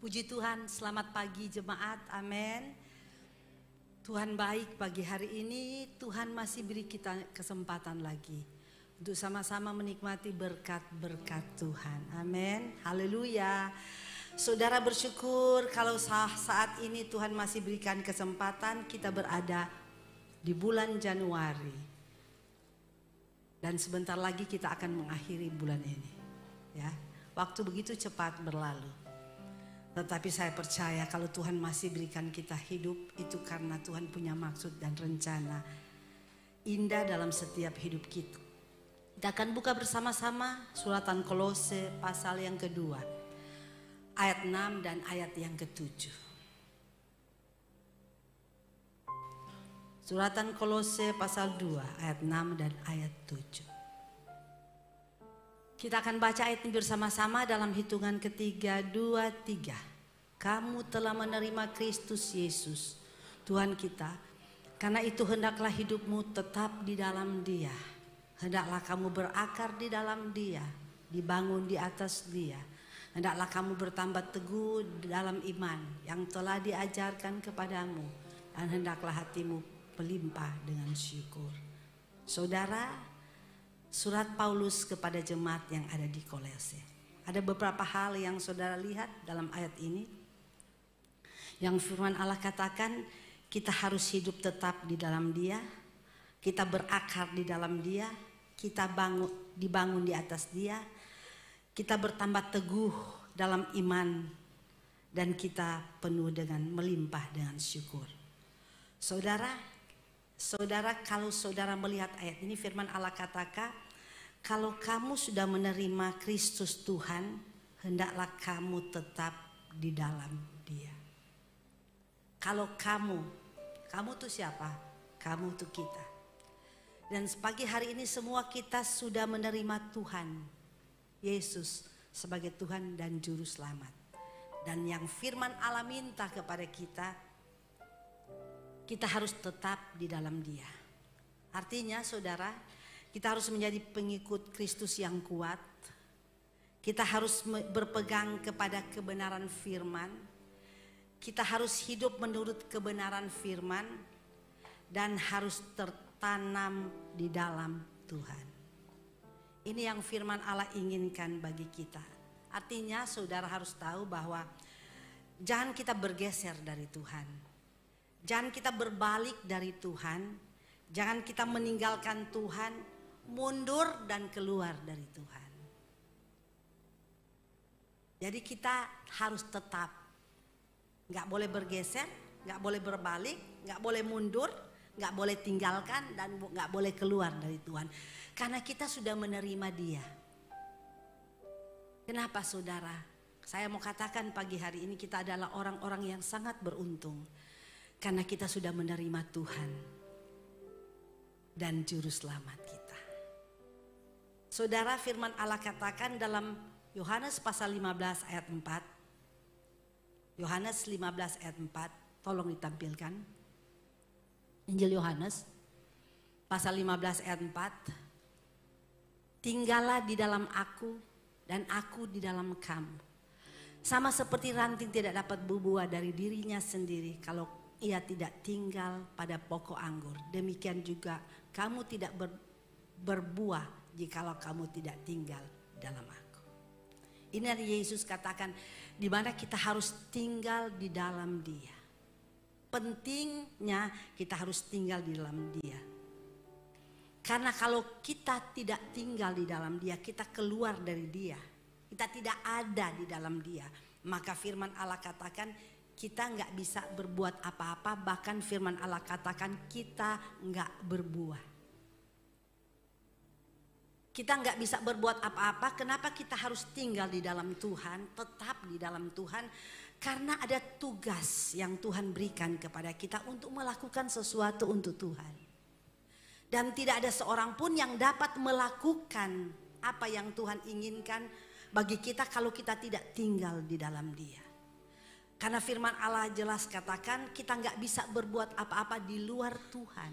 Puji Tuhan, selamat pagi jemaat, amin. Tuhan baik pagi hari ini, Tuhan masih beri kita kesempatan lagi untuk sama-sama menikmati berkat-berkat Tuhan, amin, haleluya. Saudara bersyukur kalau saat ini Tuhan masih berikan kesempatan kita berada di bulan Januari. Dan sebentar lagi kita akan mengakhiri bulan ini, ya. Waktu begitu cepat berlalu. Tetapi saya percaya kalau Tuhan masih berikan kita hidup, itu karena Tuhan punya maksud dan rencana indah dalam setiap hidup kita. Kita akan buka bersama-sama suratan Kolose pasal yang kedua, ayat 6 dan ayat yang ke-7. Suratan Kolose pasal 2 ayat 6 dan ayat 7. Kita akan baca ayat ini bersama-sama dalam hitungan ketiga, 2, 3. Kamu telah menerima Kristus Yesus, Tuhan kita. Karena itu hendaklah hidupmu tetap di dalam Dia. Hendaklah kamu berakar di dalam Dia, dibangun di atas Dia. Hendaklah kamu bertambah teguh dalam iman yang telah diajarkan kepadamu. Dan hendaklah hatimu melimpah dengan syukur. Saudara, surat Paulus kepada jemaat yang ada di Kolose. Ada beberapa hal yang saudara lihat dalam ayat ini. Yang firman Allah katakan kita harus hidup tetap di dalam Dia. Kita berakar di dalam Dia. Kita dibangun di atas Dia. Kita bertambah teguh dalam iman. Dan kita penuh dengan melimpah dengan syukur. Saudara, kalau saudara melihat ayat ini, firman Allah katakan, kalau kamu sudah menerima Kristus Tuhan, hendaklah kamu tetap di dalam Dia. Kalau kamu tuh siapa? Kamu tuh kita. Dan pagi hari ini semua kita sudah menerima Tuhan Yesus sebagai Tuhan dan Juru Selamat. Dan yang firman Allah minta kepada kita harus tetap di dalam Dia. Artinya saudara, kita harus menjadi pengikut Kristus yang kuat. Kita harus berpegang kepada kebenaran firman. Kita harus hidup menurut kebenaran firman. Dan harus tertanam di dalam Tuhan. Ini yang firman Allah inginkan bagi kita. Artinya saudara harus tahu bahwa jangan kita bergeser dari Tuhan. Jangan kita berbalik dari Tuhan. Jangan kita meninggalkan Tuhan, mundur dan keluar dari Tuhan. Jadi kita harus tetap, gak boleh bergeser, gak boleh berbalik, gak boleh mundur, gak boleh tinggalkan dan gak boleh keluar dari Tuhan. Karena kita sudah menerima Dia. Kenapa saudara? Saya mau katakan pagi hari ini kita adalah orang-orang yang sangat beruntung. Karena kita sudah menerima Tuhan dan Juru Selamat kita. Saudara, firman Allah katakan dalam Yohanes pasal 15 ayat 4. Yohanes 15 ayat 4, tolong ditampilkan. Injil Yohanes pasal 15 ayat 4. Tinggallah di dalam aku dan aku di dalam kamu. Sama seperti ranting tidak dapat berbuah dari dirinya sendiri kalau ia tidak tinggal pada pokok anggur. Demikian juga kamu tidak berbuah jikalau kamu tidak tinggal dalam aku. Ini yang Yesus katakan, di mana kita harus tinggal di dalam Dia. Pentingnya kita harus tinggal di dalam Dia. Karena kalau kita tidak tinggal di dalam Dia, kita keluar dari Dia. Kita tidak ada di dalam Dia. Maka firman Allah katakan, kita nggak bisa berbuat apa-apa, bahkan firman Allah katakan kita nggak berbuah. Kita nggak bisa berbuat apa-apa, kenapa kita harus tinggal di dalam Tuhan, tetap di dalam Tuhan? Karena ada tugas yang Tuhan berikan kepada kita untuk melakukan sesuatu untuk Tuhan. Dan tidak ada seorang pun yang dapat melakukan apa yang Tuhan inginkan bagi kita kalau kita tidak tinggal di dalam Dia. Karena firman Allah jelas katakan kita nggak bisa berbuat apa-apa di luar Tuhan.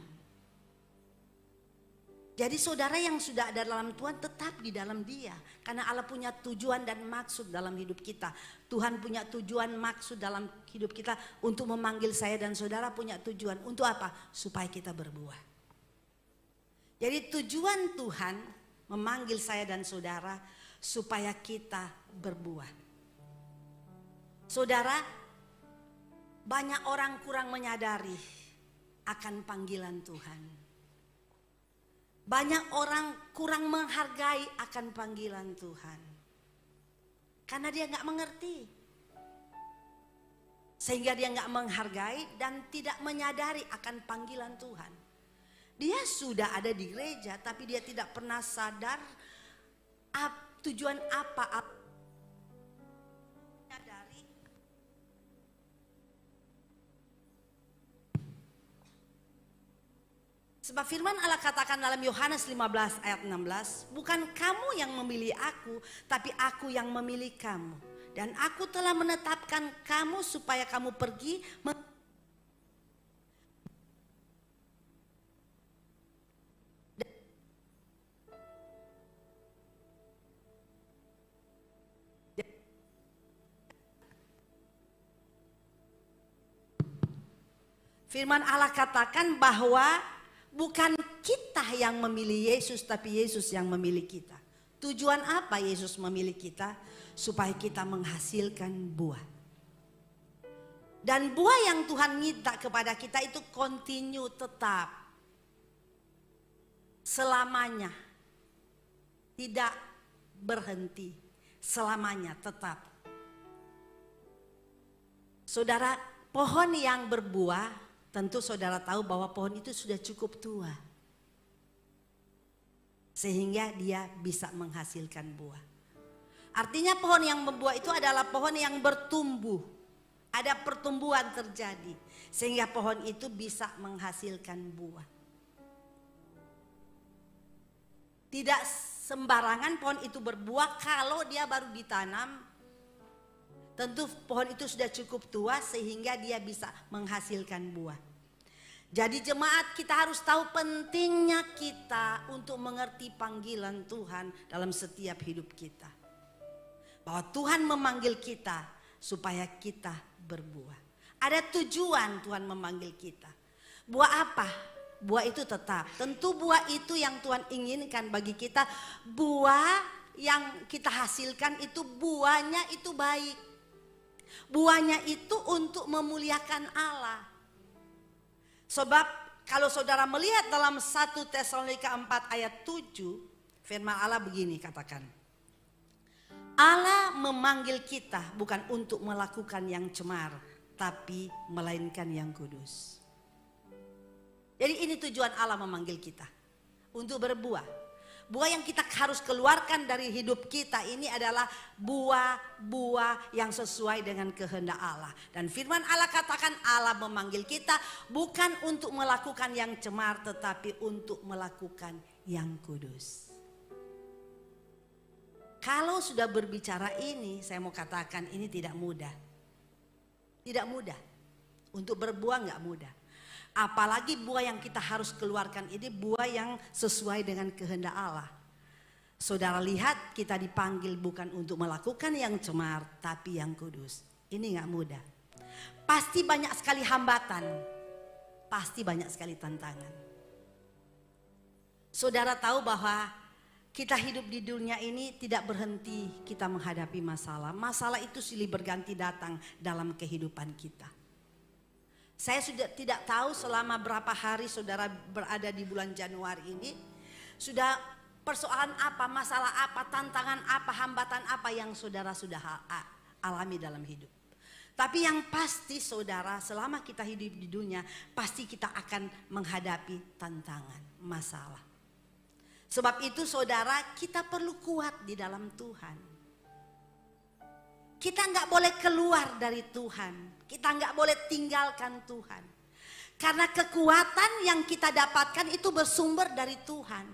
Jadi saudara yang sudah ada dalam Tuhan tetap di dalam Dia. Karena Allah punya tujuan dan maksud dalam hidup kita. Tuhan punya tujuan maksud dalam hidup kita untuk memanggil saya dan saudara punya tujuan. Untuk apa? Supaya kita berbuah. Jadi tujuan Tuhan memanggil saya dan saudara supaya kita berbuah. Saudara, banyak orang kurang menyadari akan panggilan Tuhan. Banyak orang kurang menghargai akan panggilan Tuhan. Karena dia gak mengerti. Sehingga dia gak menghargai dan tidak menyadari akan panggilan Tuhan. Dia sudah ada di gereja tapi dia tidak pernah sadar tujuan apa. Sebab firman Allah katakan dalam Yohanes 15 ayat 16, bukan kamu yang memilih aku, tapi aku yang memilih kamu. Dan aku telah menetapkan kamu supaya kamu pergi Firman Allah katakan bahwa bukan kita yang memilih Yesus, tapi Yesus yang memilih kita. Tujuan apa Yesus memilih kita? Supaya kita menghasilkan buah. Dan buah yang Tuhan minta kepada kita itu continue, tetap. Selamanya. Tidak berhenti. Selamanya, tetap. Saudara, pohon yang berbuah, tentu saudara tahu bahwa pohon itu sudah cukup tua. Sehingga dia bisa menghasilkan buah. Artinya pohon yang berbuah itu adalah pohon yang bertumbuh. Ada pertumbuhan terjadi. Sehingga pohon itu bisa menghasilkan buah. Tidak sembarangan pohon itu berbuah kalau dia baru ditanam. Tentu pohon itu sudah cukup tua sehingga dia bisa menghasilkan buah. Jadi jemaat, kita harus tahu pentingnya kita untuk mengerti panggilan Tuhan dalam setiap hidup kita. Bahwa Tuhan memanggil kita supaya kita berbuah. Ada tujuan Tuhan memanggil kita. Buah apa? Buah itu tetap. Tentu buah itu yang Tuhan inginkan bagi kita. Buah yang kita hasilkan itu buahnya itu baik. Buahnya itu untuk memuliakan Allah. Sebab kalau saudara melihat dalam 1 Tesalonika 4 ayat 7, firman Allah begini katakan. Allah memanggil kita bukan untuk melakukan yang cemar, tapi melainkan yang kudus. Jadi ini tujuan Allah memanggil kita, untuk berbuah. Buah yang kita harus keluarkan dari hidup kita ini adalah buah-buah yang sesuai dengan kehendak Allah. Dan firman Allah katakan Allah memanggil kita bukan untuk melakukan yang cemar, tetapi untuk melakukan yang kudus. Kalau sudah berbicara ini, saya mau katakan ini tidak mudah. Tidak mudah. Untuk berbuah nggak mudah. Apalagi buah yang kita harus keluarkan ini buah yang sesuai dengan kehendak Allah. Saudara lihat, kita dipanggil bukan untuk melakukan yang cemar, tapi yang kudus. Ini gak mudah. Pasti banyak sekali hambatan. Pasti banyak sekali tantangan. Saudara tahu bahwa kita hidup di dunia ini tidak berhenti kita menghadapi masalah. Masalah itu silih berganti datang dalam kehidupan kita. Saya sudah tidak tahu selama berapa hari saudara berada di bulan Januari ini. Sudah persoalan apa, masalah apa, tantangan apa, hambatan apa yang saudara sudah alami dalam hidup. Tapi yang pasti saudara, selama kita hidup di dunia, pasti kita akan menghadapi tantangan, masalah. Sebab itu saudara, kita perlu kuat di dalam Tuhan. Kita nggak boleh keluar dari Tuhan. Kita nggak boleh tinggalkan Tuhan. Karena kekuatan yang kita dapatkan itu bersumber dari Tuhan.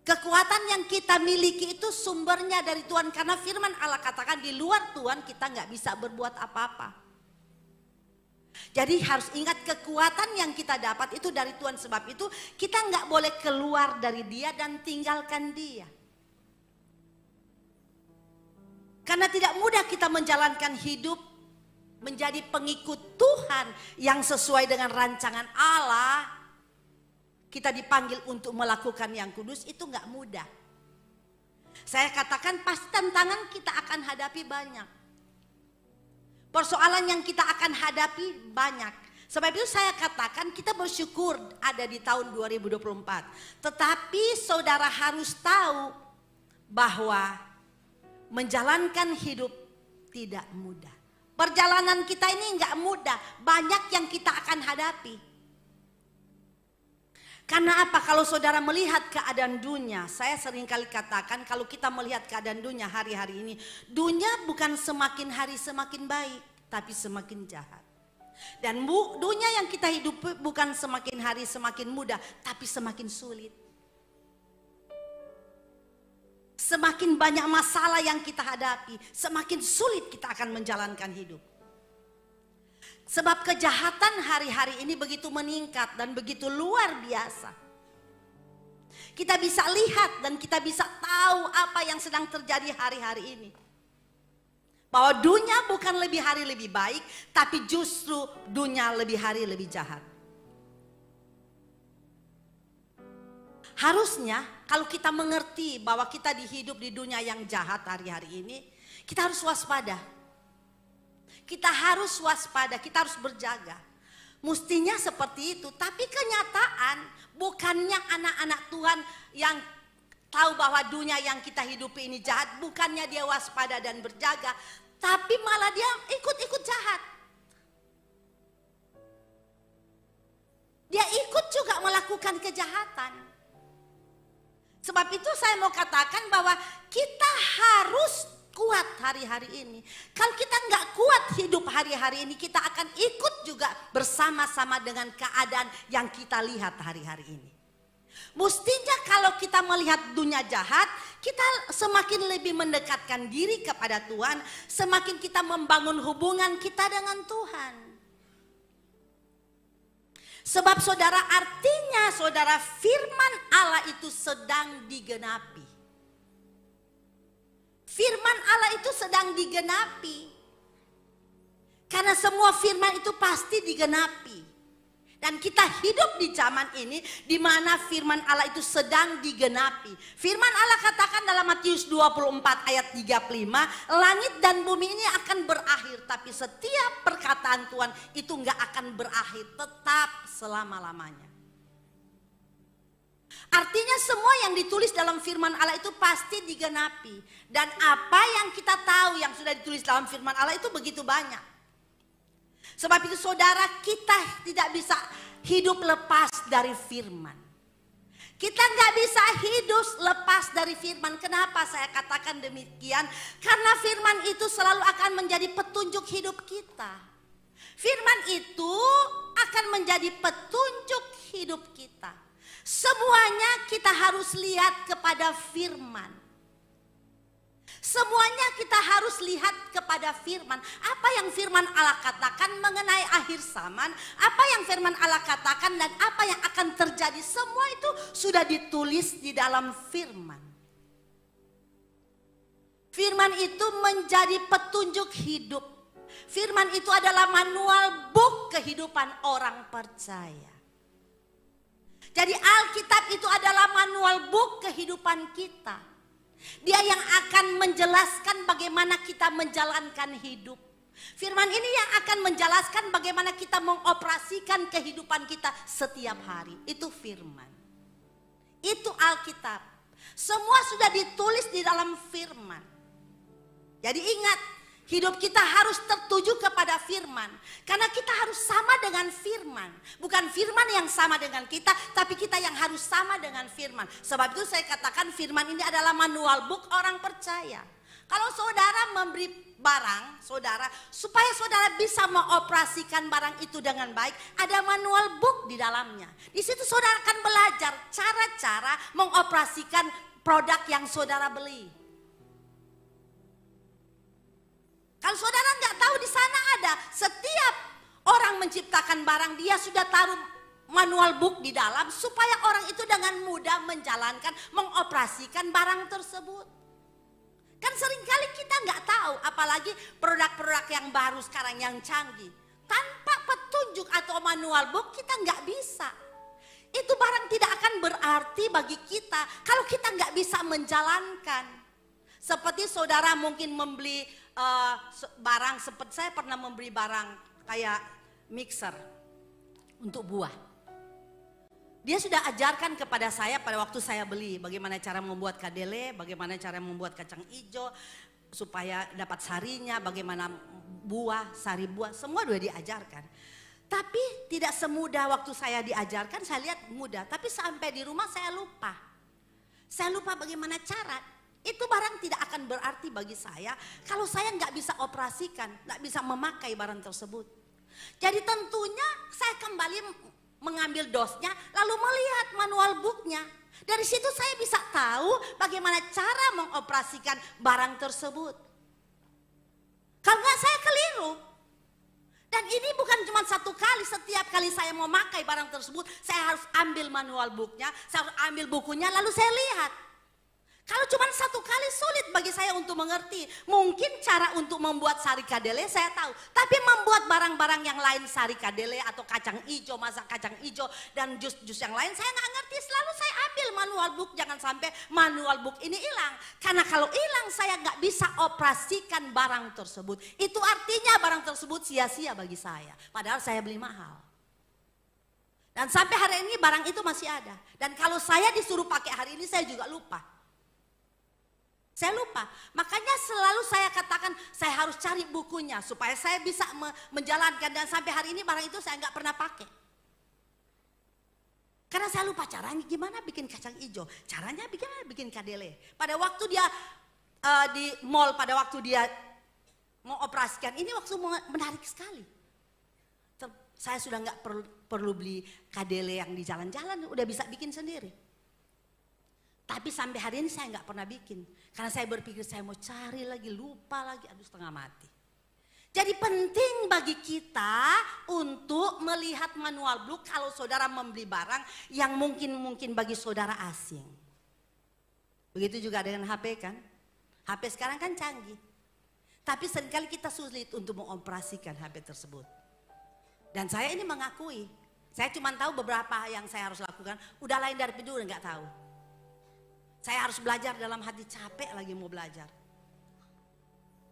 Kekuatan yang kita miliki itu sumbernya dari Tuhan. Karena firman Allah katakan di luar Tuhan kita nggak bisa berbuat apa-apa. Jadi harus ingat kekuatan yang kita dapat itu dari Tuhan. Sebab itu kita nggak boleh keluar dari Dia dan tinggalkan Dia. Karena tidak mudah kita menjalankan hidup menjadi pengikut Tuhan yang sesuai dengan rancangan Allah. Kita dipanggil untuk melakukan yang kudus, itu nggak mudah. Saya katakan pasti tantangan kita akan hadapi banyak. Persoalan yang kita akan hadapi banyak. Sebab itu saya katakan kita bersyukur ada di tahun 2024. Tetapi saudara harus tahu bahwa menjalankan hidup tidak mudah. Perjalanan kita ini nggak mudah. Banyak yang kita akan hadapi. Karena apa? Kalau saudara melihat keadaan dunia, saya sering kali katakan kalau kita melihat keadaan dunia hari-hari ini, dunia bukan semakin hari semakin baik, tapi semakin jahat. Dan dunia yang kita hidupi bukan semakin hari semakin mudah, tapi semakin sulit. Semakin banyak masalah yang kita hadapi, semakin sulit kita akan menjalankan hidup. Sebab kejahatan hari-hari ini begitu meningkat dan begitu luar biasa. Kita bisa lihat dan kita bisa tahu apa yang sedang terjadi hari-hari ini. Bahwa dunia bukan lebih hari lebih baik, tapi justru dunia lebih hari lebih jahat. Harusnya kalau kita mengerti bahwa kita hidup di dunia yang jahat hari-hari ini, kita harus waspada. Kita harus waspada, kita harus berjaga. Mestinya seperti itu, tapi kenyataan bukannya anak-anak Tuhan yang tahu bahwa dunia yang kita hidupi ini jahat, bukannya dia waspada dan berjaga, tapi malah dia ikut-ikut jahat. Dia ikut juga melakukan kejahatan. Sebab itu saya mau katakan bahwa kita harus kuat hari-hari ini. Kalau kita nggak kuat hidup hari-hari ini, kita akan ikut juga bersama-sama dengan keadaan yang kita lihat hari-hari ini. Mestinya kalau kita melihat dunia jahat, kita semakin lebih mendekatkan diri kepada Tuhan, semakin kita membangun hubungan kita dengan Tuhan. Sebab saudara, artinya saudara, firman Allah itu sedang digenapi. Firman Allah itu sedang digenapi. Karena semua firman itu pasti digenapi. Dan kita hidup di zaman ini di mana firman Allah itu sedang digenapi. Firman Allah katakan dalam Matius 24 ayat 35, langit dan bumi ini akan berakhir, tapi setiap perkataan Tuhan itu enggak akan berakhir, tetap selama-lamanya. Artinya semua yang ditulis dalam firman Allah itu pasti digenapi. Dan apa yang kita tahu yang sudah ditulis dalam firman Allah itu begitu banyak. Sebab itu saudara, kita tidak bisa hidup lepas dari firman. Kita nggak bisa hidup lepas dari firman. Kenapa saya katakan demikian? Karena firman itu selalu akan menjadi petunjuk hidup kita. Firman itu akan menjadi petunjuk hidup kita. Semuanya kita harus lihat kepada firman. Semuanya kita harus lihat kepada firman. Apa yang firman Allah katakan mengenai akhir zaman, apa yang firman Allah katakan dan apa yang akan terjadi, semua itu sudah ditulis di dalam firman. Firman itu menjadi petunjuk hidup. Firman itu adalah manual book kehidupan orang percaya. Jadi Alkitab itu adalah manual book kehidupan kita. Dia yang akan menjelaskan bagaimana kita menjalankan hidup. Firman ini yang akan menjelaskan bagaimana kita mengoperasikan kehidupan kita setiap hari. Itu firman. Itu Alkitab. Semua sudah ditulis di dalam firman. Jadi ingat, hidup kita harus tertuju kepada firman. Karena kita harus sama dengan firman. Bukan firman yang sama dengan kita, tapi kita yang harus sama dengan firman. Sebab itu saya katakan firman ini adalah manual book orang percaya. Kalau saudara memberi barang, saudara, supaya saudara bisa mengoperasikan barang itu dengan baik, ada manual book di dalamnya. Di situ saudara akan belajar cara-cara mengoperasikan produk yang saudara beli. Kalau saudara nggak tahu, di sana ada setiap orang menjualkan barang, dia sudah taruh manual book di dalam supaya orang itu dengan mudah menjalankan, mengoperasikan barang tersebut. Kan seringkali kita nggak tahu, apalagi produk-produk yang baru sekarang yang canggih. Tanpa petunjuk atau manual book kita nggak bisa. Itu barang tidak akan berarti bagi kita kalau kita nggak bisa menjalankan. Seperti saudara mungkin membeli barang, seperti saya pernah membeli barang kayak mixer untuk buah. Dia sudah ajarkan kepada saya pada waktu saya beli bagaimana cara membuat kadele, bagaimana cara membuat kacang hijau supaya dapat sarinya, bagaimana buah, sari buah, semua sudah diajarkan. Tapi tidak semudah waktu saya diajarkan, saya lihat mudah. Tapi sampai di rumah saya lupa. Saya lupa bagaimana cara. Itu barang tidak akan berarti bagi saya kalau saya nggak bisa operasikan, nggak bisa memakai barang tersebut. Jadi tentunya saya kembali mengambil dosnya, lalu melihat manual booknya. Dari situ saya bisa tahu bagaimana cara mengoperasikan barang tersebut. Kalau nggak saya keliru. Dan ini bukan cuma satu kali, setiap kali saya mau pakai barang tersebut, saya harus ambil manual booknya, saya harus ambil bukunya, lalu saya lihat. Kalau cuma satu kali sulit bagi saya untuk mengerti. Mungkin cara untuk membuat sari kadele saya tahu. Tapi membuat barang-barang yang lain, sari kadele atau kacang hijau, masak kacang hijau dan jus-jus yang lain saya nggak ngerti. Selalu saya ambil manual book, jangan sampai manual book ini hilang. Karena kalau hilang saya nggak bisa operasikan barang tersebut. Itu artinya barang tersebut sia-sia bagi saya. Padahal saya beli mahal. Dan sampai hari ini barang itu masih ada. Dan kalau saya disuruh pakai hari ini saya juga lupa. Saya lupa, makanya selalu saya katakan saya harus cari bukunya supaya saya bisa menjalankan, dan sampai hari ini barang itu saya nggak pernah pakai. Karena saya lupa caranya gimana bikin kacang hijau, caranya gimana bikin kadele. Pada waktu dia di mall, pada waktu dia mau operasikan, ini waktu menarik sekali. Saya sudah nggak perlu beli kadele yang di jalan-jalan, udah bisa bikin sendiri. Tapi sampai hari ini saya nggak pernah bikin. Karena saya berpikir saya mau cari lagi, lupa lagi, aduh setengah mati. Jadi penting bagi kita untuk melihat manual book kalau saudara membeli barang yang mungkin bagi saudara asing. Begitu juga dengan HP kan. HP sekarang kan canggih. Tapi seringkali kita sulit untuk mengoperasikan HP tersebut. Dan saya ini mengakui, saya cuma tahu beberapa yang saya harus lakukan, udah lain dari tidur nggak tahu. Saya harus belajar dalam hati, capek lagi mau belajar.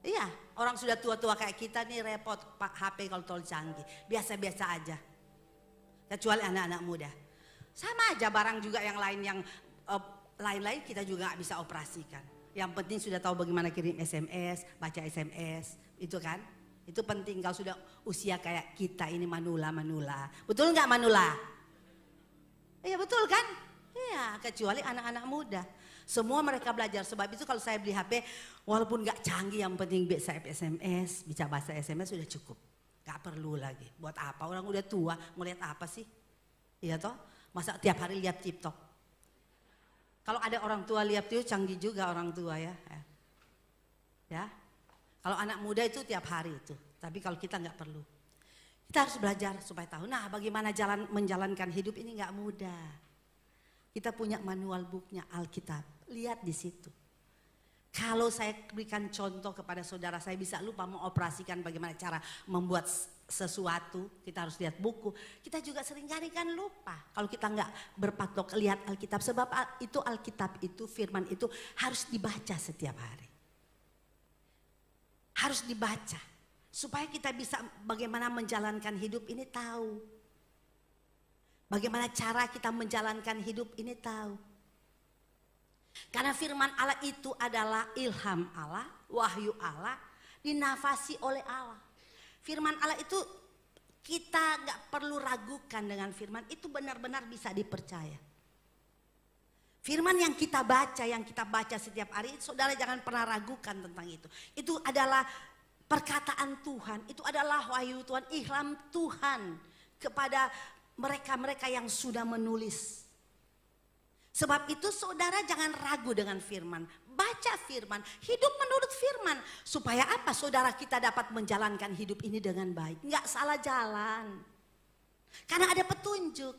Iya, orang sudah tua-tua kayak kita nih repot Pak HP kalau terlalu canggih. Biasa-biasa aja. Kecuali anak-anak muda. Sama aja barang juga yang lain yang lain-lain kita juga gak bisa operasikan. Yang penting sudah tahu bagaimana kirim SMS, baca SMS, itu kan. Itu penting kalau sudah usia kayak kita ini manula. Betul nggak manula? Iya betul kan? Iya, kecuali anak-anak muda. Semua mereka belajar. Sebab itu kalau saya beli HP, walaupun gak canggih, yang penting bisa SMS, bisa bahasa SMS sudah cukup. Gak perlu lagi. Buat apa? Orang udah tua, mau lihat apa sih? Iya toh? Masa tiap hari lihat TikTok? Kalau ada orang tua lihat itu canggih juga orang tua ya. Ya. Kalau anak muda itu tiap hari itu. Tapi kalau kita gak perlu. Kita harus belajar supaya tahu. Nah, bagaimana menjalankan hidup ini gak mudah. Kita punya manual booknya Alkitab, lihat di situ. Kalau saya berikan contoh kepada saudara, saya bisa lupa mengoperasikan bagaimana cara membuat sesuatu. Kita harus lihat buku. Kita juga seringkali kan lupa kalau kita nggak berpatok lihat Alkitab. Sebab itu Alkitab itu, firman itu harus dibaca setiap hari. Harus dibaca supaya kita bisa bagaimana menjalankan hidup ini tahu. Bagaimana cara kita menjalankan hidup ini tahu. Karena firman Allah itu adalah ilham Allah, wahyu Allah, dinafasi oleh Allah. Firman Allah itu kita gak perlu ragukan dengan firman, itu benar-benar bisa dipercaya. Firman yang kita baca setiap hari, saudara jangan pernah ragukan tentang itu. Itu adalah perkataan Tuhan, itu adalah wahyu Tuhan, ilham Tuhan kepada mereka-mereka yang sudah menulis. Sebab itu saudara jangan ragu dengan firman. Baca firman, hidup menurut firman. Supaya apa? Saudara kita dapat menjalankan hidup ini dengan baik. Enggak salah jalan. Karena ada petunjuk.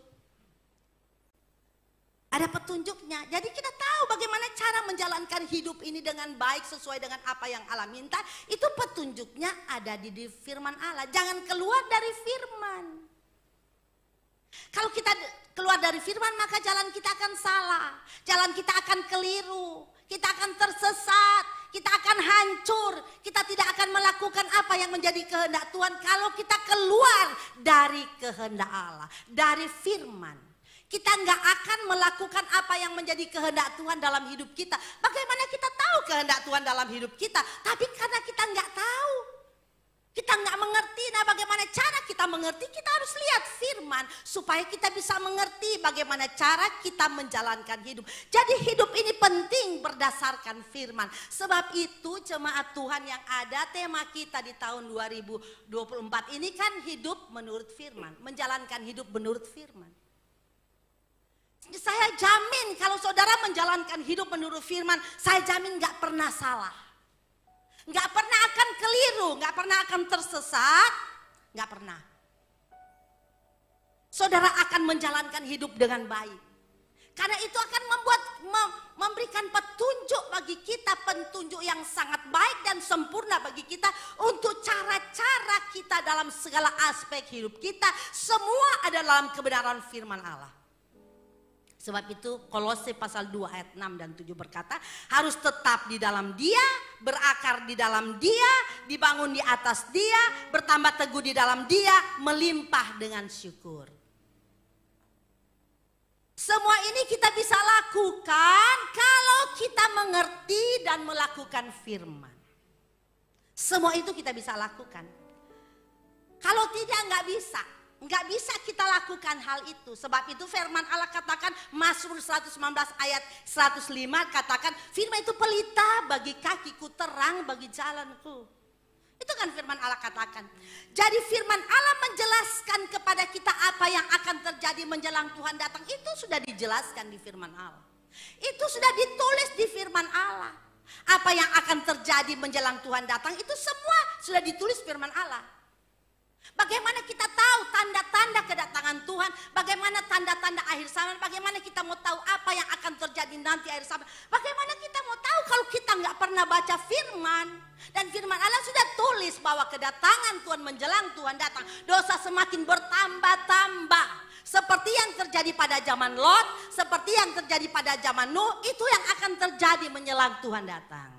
Ada petunjuknya. Jadi kita tahu bagaimana cara menjalankan hidup ini dengan baik sesuai dengan apa yang Allah minta. Itu petunjuknya ada di firman Allah. Jangan keluar dari firman. Kalau kita keluar dari firman maka jalan kita akan salah. Jalan kita akan keliru. Kita akan tersesat. Kita akan hancur. Kita tidak akan melakukan apa yang menjadi kehendak Tuhan. Kalau kita keluar dari kehendak Allah. Dari firman. Kita nggak akan melakukan apa yang menjadi kehendak Tuhan dalam hidup kita. Bagaimana kita tahu kehendak Tuhan dalam hidup kita? Tapi karena kita nggak tahu. Kita nggak mengerti. Nah bagaimana cara kita mengerti? Kita harus lihat firman. Supaya kita bisa mengerti bagaimana cara kita menjalankan hidup. Jadi hidup ini penting berdasarkan firman. Sebab itu jemaat Tuhan yang ada, tema kita di tahun 2024 ini kan hidup menurut firman. Menjalankan hidup menurut firman. Saya jamin kalau saudara menjalankan hidup menurut firman, saya jamin gak pernah salah. Gak pernah akan keliru, gak pernah akan tersesat, gak pernah. Saudara akan menjalankan hidup dengan baik. Karena itu akan memberikan petunjuk bagi kita, petunjuk yang sangat baik dan sempurna bagi kita untuk cara-cara kita dalam segala aspek hidup kita. Semua ada dalam kebenaran firman Allah. Sebab itu Kolose pasal 2 ayat 6 dan 7 berkata, harus tetap di dalam Dia, berakar di dalam Dia, dibangun di atas Dia, bertambah teguh di dalam Dia, melimpah dengan syukur. Semua ini kita bisa lakukan kalau kita mengerti dan melakukan firman. Semua itu kita bisa lakukan. Kalau tidak nggak bisa. Enggak bisa kita lakukan hal itu. Sebab itu firman Allah katakan, Mazmur 119 ayat 105 katakan, firman itu pelita bagi kakiku, terang bagi jalanku. Itu kan firman Allah katakan. Jadi firman Allah menjelaskan kepada kita apa yang akan terjadi menjelang Tuhan datang. Itu sudah dijelaskan di firman Allah. Itu sudah ditulis di firman Allah. Apa yang akan terjadi menjelang Tuhan datang itu semua sudah ditulis firman Allah. Bagaimana kita tahu tanda-tanda kedatangan Tuhan, bagaimana tanda-tanda akhir zaman, bagaimana kita mau tahu apa yang akan terjadi nanti akhir zaman. Bagaimana kita mau tahu kalau kita nggak pernah baca firman. Dan firman Allah sudah tulis bahwa kedatangan Tuhan menjelang Tuhan datang. Dosa semakin bertambah-tambah. Seperti yang terjadi pada zaman Lot, seperti yang terjadi pada zaman Nuh, itu yang akan terjadi menjelang Tuhan datang.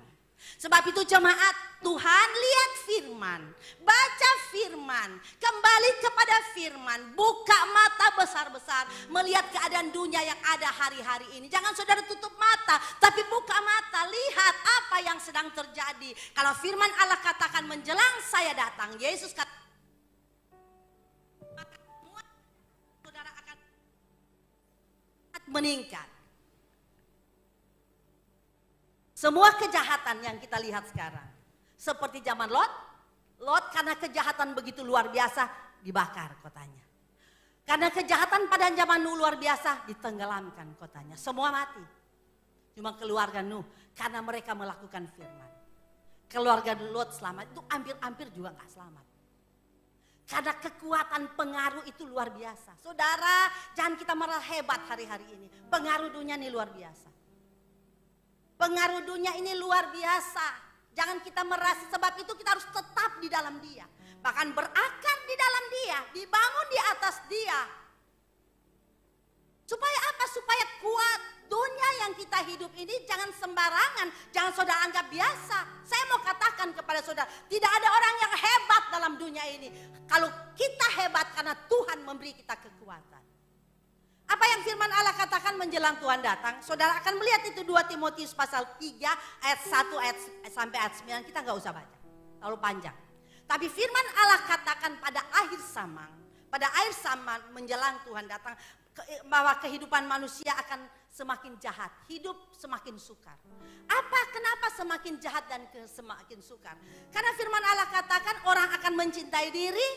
Sebab itu jemaat Tuhan, lihat firman, baca firman, kembali kepada firman, buka mata besar-besar, melihat keadaan dunia yang ada hari-hari ini. Jangan saudara tutup mata, tapi buka mata, lihat apa yang sedang terjadi. Kalau firman Allah katakan menjelang saya datang, Yesus kata, saudara akan meningkat. Semua kejahatan yang kita lihat sekarang. Seperti zaman Lot. Lot karena kejahatan begitu luar biasa dibakar kotanya. Karena kejahatan pada zaman Nuh luar biasa ditenggelamkan kotanya. Semua mati. Cuma keluarga Nuh karena mereka melakukan firman. Keluarga Lot selamat, itu hampir-hampir juga gak selamat. Karena kekuatan pengaruh itu luar biasa. Saudara, jangan kita merasa hebat hari-hari ini. Pengaruh dunia ini luar biasa. Pengaruh dunia ini luar biasa. Jangan kita merasa, sebab itu kita harus tetap di dalam Dia. Bahkan berakar di dalam Dia, dibangun di atas Dia. Supaya apa? Supaya kuat. Dunia yang kita hidup ini jangan sembarangan, jangan saudara anggap biasa. Saya mau katakan kepada saudara, tidak ada orang yang hebat dalam dunia ini. Kalau kita hebat karena Tuhan memberi kita kekuatan. Apa yang firman Allah katakan menjelang Tuhan datang, saudara akan melihat itu 2 Timotius pasal 3 ayat 1 sampai ayat 9, kita gak usah baca, terlalu panjang. Tapi firman Allah katakan pada akhir zaman menjelang Tuhan datang, bahwa kehidupan manusia akan semakin jahat, hidup semakin sukar. Kenapa semakin jahat dan semakin sukar? Karena firman Allah katakan orang akan mencintai diri,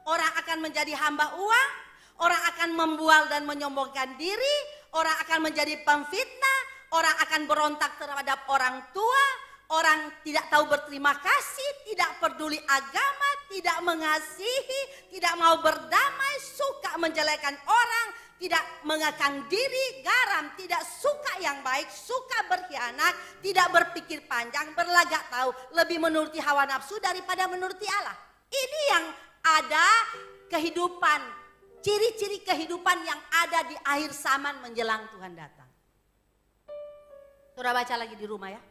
orang akan menjadi hamba uang, orang akan membual dan menyombongkan diri, orang akan menjadi pemfitnah, orang akan berontak terhadap orang tua, orang tidak tahu berterima kasih, tidak peduli agama, tidak mengasihi, tidak mau berdamai, suka menjelekkan orang, tidak mengekang diri, garam, tidak suka yang baik, suka berkhianat, tidak berpikir panjang, berlagak tahu, lebih menuruti hawa nafsu daripada menuruti Allah. Ini yang ada kehidupan, ciri-ciri kehidupan yang ada di akhir zaman menjelang Tuhan datang. Saudara baca lagi di rumah ya.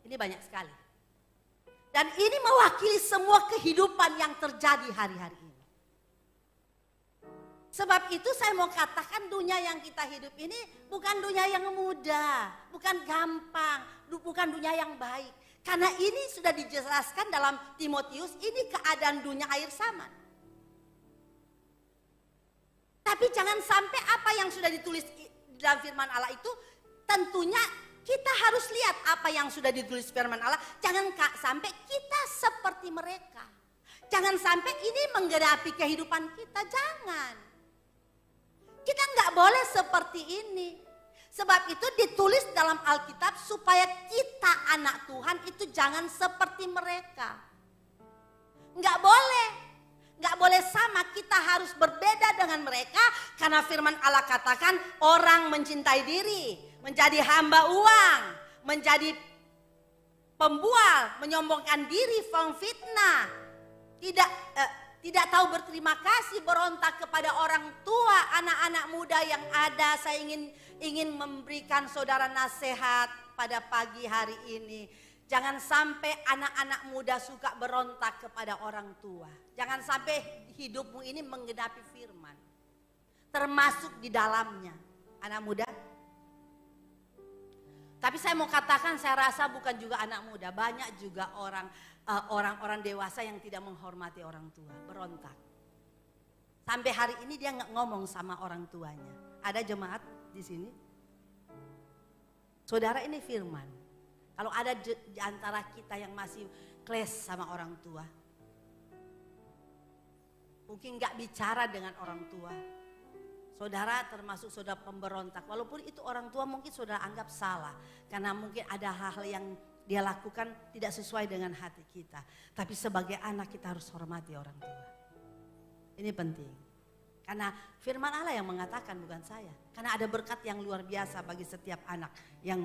Ini banyak sekali. Dan ini mewakili semua kehidupan yang terjadi hari-hari ini. Sebab itu saya mau katakan dunia yang kita hidup ini bukan dunia yang mudah, bukan gampang, bukan dunia yang baik. Karena ini sudah dijelaskan dalam Timotius, ini keadaan dunia akhir zaman. Tapi jangan sampai apa yang sudah ditulis dalam firman Allah itu, tentunya kita harus lihat apa yang sudah ditulis firman Allah. Jangan sampai kita seperti mereka. Jangan sampai ini menggenapi kehidupan kita, jangan. Kita nggak boleh seperti ini. Sebab itu ditulis dalam Alkitab supaya kita anak Tuhan itu jangan seperti mereka. Nggak boleh. Nggak boleh sama, kita harus berbeda dengan mereka. Karena firman Allah katakan orang mencintai diri, menjadi hamba uang, menjadi pembual, menyombongkan diri, pemfitnah, tidak tahu berterima kasih, berontak kepada orang tua. Anak-anak muda yang ada, saya ingin memberikan saudara nasihat pada pagi hari ini. Jangan sampai anak-anak muda suka berontak kepada orang tua. Jangan sampai hidupmu ini menggenapi firman, termasuk di dalamnya. Anak muda. Tapi saya mau katakan, saya rasa bukan juga anak muda, banyak juga orang-orang dewasa yang tidak menghormati orang tua, berontak. Sampai hari ini dia nggak ngomong sama orang tuanya. Ada jemaat di sini? Saudara, ini firman. Kalau ada di antara kita yang masih kles sama orang tua, mungkin nggak bicara dengan orang tua, saudara termasuk saudara pemberontak, walaupun itu orang tua mungkin saudara anggap salah, karena mungkin ada hal-hal yang dia lakukan tidak sesuai dengan hati kita. Tapi sebagai anak kita harus hormati orang tua. Ini penting. Karena firman Allah yang mengatakan, bukan saya. Karena ada berkat yang luar biasa bagi setiap anak yang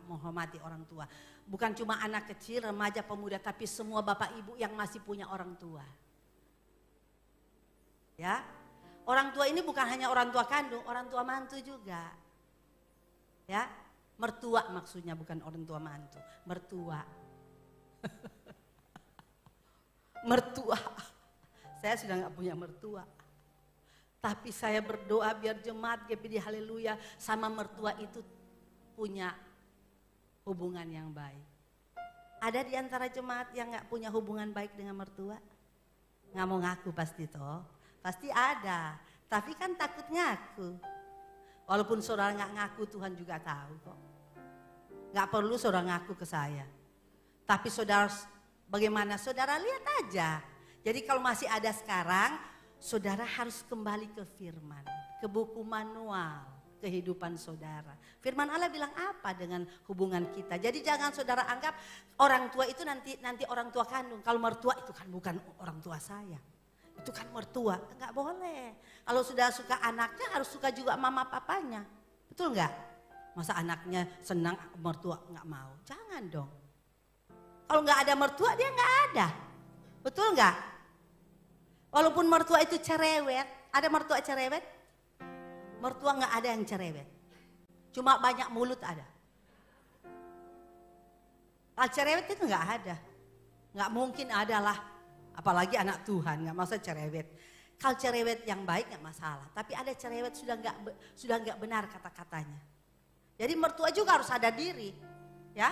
menghormati orang tua. Bukan cuma anak kecil, remaja, pemuda, tapi semua bapak ibu yang masih punya orang tua. Ya, orang tua ini bukan hanya orang tua kandung, orang tua mantu juga. Ya, mertua maksudnya, bukan orang tua mantu, mertua. Mertua. Saya sudah nggak punya mertua. Tapi saya berdoa biar jemaat GPD Haleluya sama mertua itu punya hubungan yang baik. Ada di antara jemaat yang nggak punya hubungan baik dengan mertua? Nggak mau ngaku pasti toh. Pasti ada. Tapi kan takut ngaku. Walaupun saudara nggak ngaku, Tuhan juga tahu kok. Nggak perlu saudara ngaku ke saya. Tapi saudara, bagaimana saudara lihat aja. Jadi kalau masih ada sekarang, saudara harus kembali ke firman, ke buku manual kehidupan saudara. Firman Allah bilang apa dengan hubungan kita. Jadi jangan saudara anggap orang tua itu nanti orang tua kandung. Kalau mertua itu kan bukan orang tua saya. Itu kan mertua, enggak boleh. Kalau sudah suka anaknya harus suka juga mama papanya. Betul enggak? Masa anaknya senang mertua enggak mau? Jangan dong. Kalau enggak ada mertua dia enggak ada. Betul enggak? Walaupun mertua itu cerewet, ada mertua cerewet? Mertua nggak ada yang cerewet. Cuma banyak mulut ada. Kalau cerewet itu nggak ada. Nggak mungkin adalah, apalagi anak Tuhan, nggak masa cerewet. Kalau cerewet yang baik nggak masalah. Tapi ada cerewet sudah nggak benar kata-katanya. Jadi mertua juga harus sadar diri. Ya.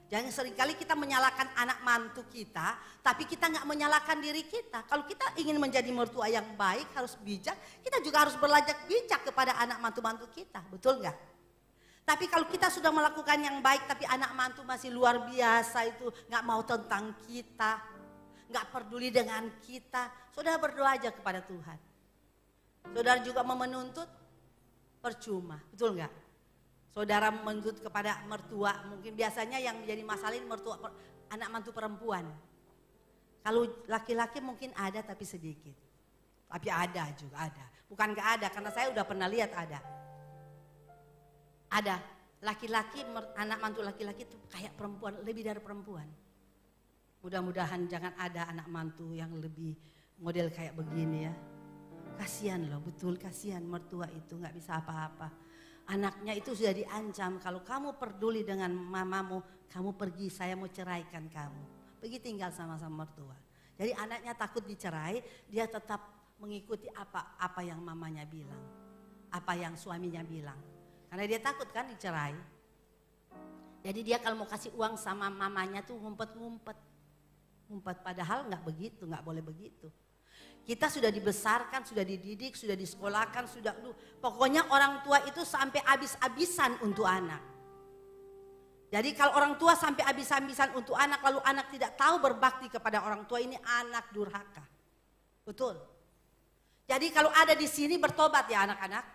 Jangan seringkali kita menyalahkan anak mantu kita, tapi kita nggak menyalahkan diri kita. Kalau kita ingin menjadi mertua yang baik, harus bijak, kita juga harus belajar bijak kepada anak mantu-mantu kita, betul nggak? Tapi kalau kita sudah melakukan yang baik, tapi anak mantu masih luar biasa itu, nggak mau tentang kita, nggak peduli dengan kita, saudara berdoa aja kepada Tuhan. Saudara juga mau menuntut, percuma, betul nggak? Saudara menuntut kepada mertua, mungkin biasanya yang menjadi masalah ini mertua anak mantu perempuan. Kalau laki-laki mungkin ada tapi sedikit. Tapi ada juga, ada. Bukan gak ada, karena saya udah pernah lihat ada. Ada, laki-laki, anak mantu laki-laki itu kayak perempuan, lebih dari perempuan. Mudah-mudahan jangan ada anak mantu yang lebih model kayak begini ya. Kasihan loh, betul kasihan mertua itu gak bisa apa-apa. Anaknya itu sudah diancam, kalau kamu peduli dengan mamamu, kamu pergi, saya mau ceraikan kamu. Pergi tinggal sama-sama mertua. Jadi anaknya takut dicerai, dia tetap mengikuti apa yang mamanya bilang. Apa yang suaminya bilang. Karena dia takut kan dicerai. Jadi dia kalau mau kasih uang sama mamanya tuh ngumpet-ngumpet. Ngumpet, padahal gak begitu, gak boleh begitu. Kita sudah dibesarkan, sudah dididik, sudah disekolahkan, pokoknya orang tua itu sampai habis-habisan untuk anak. Jadi kalau orang tua sampai habis-habisan untuk anak, lalu anak tidak tahu berbakti kepada orang tua, ini anak durhaka. Betul. Jadi kalau ada di sini bertobat ya anak-anak.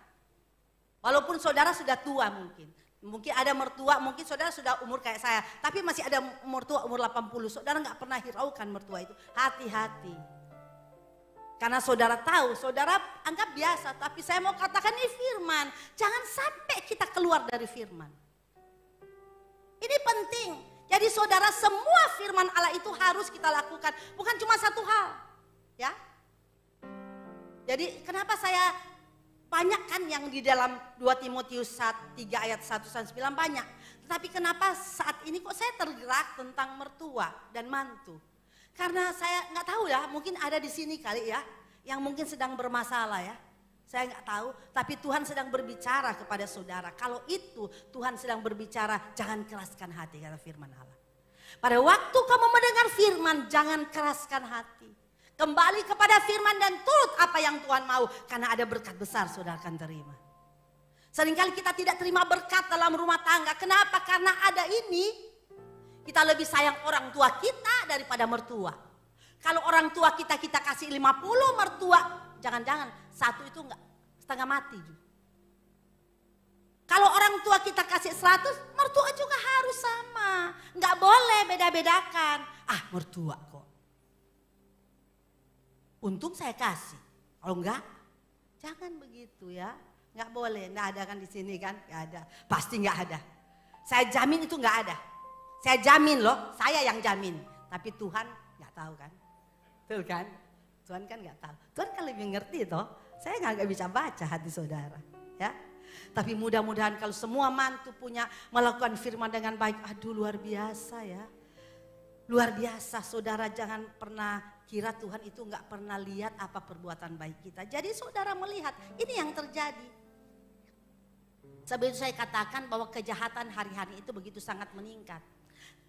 Walaupun saudara sudah tua mungkin. Mungkin ada mertua, mungkin saudara sudah umur kayak saya. Tapi masih ada mertua umur 80, saudara gak pernah hiraukan mertua itu. Hati-hati. Karena saudara tahu, saudara anggap biasa. Tapi saya mau katakan ini firman. Jangan sampai kita keluar dari firman. Ini penting. Jadi saudara, semua firman Allah itu harus kita lakukan. Bukan cuma satu hal. Ya. Jadi kenapa saya banyak kan yang di dalam 2 Timotius 3 ayat 1-9 banyak. Tetapi kenapa saat ini kok saya tergerak tentang mertua dan mantu. Karena saya nggak tahu ya, mungkin ada di sini kali ya, yang mungkin sedang bermasalah ya. Saya nggak tahu, tapi Tuhan sedang berbicara kepada saudara. Kalau itu Tuhan sedang berbicara, jangan keraskan hati, kata firman Allah. Pada waktu kamu mendengar firman, jangan keraskan hati. Kembali kepada firman dan turut apa yang Tuhan mau, karena ada berkat besar saudara akan terima. Seringkali kita tidak terima berkat dalam rumah tangga. Kenapa? Karena ada ini. Kita lebih sayang orang tua kita daripada mertua. Kalau orang tua kita kasih 50, mertua jangan-jangan satu itu enggak, setengah mati juga. Kalau orang tua kita kasih 100, mertua juga harus sama. Enggak boleh beda-bedakan. Ah, mertua kok. Untung saya kasih. Kalau enggak, jangan begitu ya. Enggak boleh, enggak ada kan di sini kan? Enggak ada. Pasti enggak ada. Saya jamin itu enggak ada. Saya jamin loh, saya yang jamin. Tapi Tuhan nggak tahu kan. Betul kan? Tuhan kan nggak tahu. Tuhan kan lebih ngerti toh. Saya nggak bisa baca hati saudara. Ya. Tapi mudah-mudahan kalau semua mantu punya melakukan firman dengan baik. Aduh luar biasa ya. Luar biasa, saudara jangan pernah kira Tuhan itu nggak pernah lihat apa perbuatan baik kita. Jadi saudara melihat ini yang terjadi. Sebab itu saya katakan bahwa kejahatan hari-hari itu begitu sangat meningkat.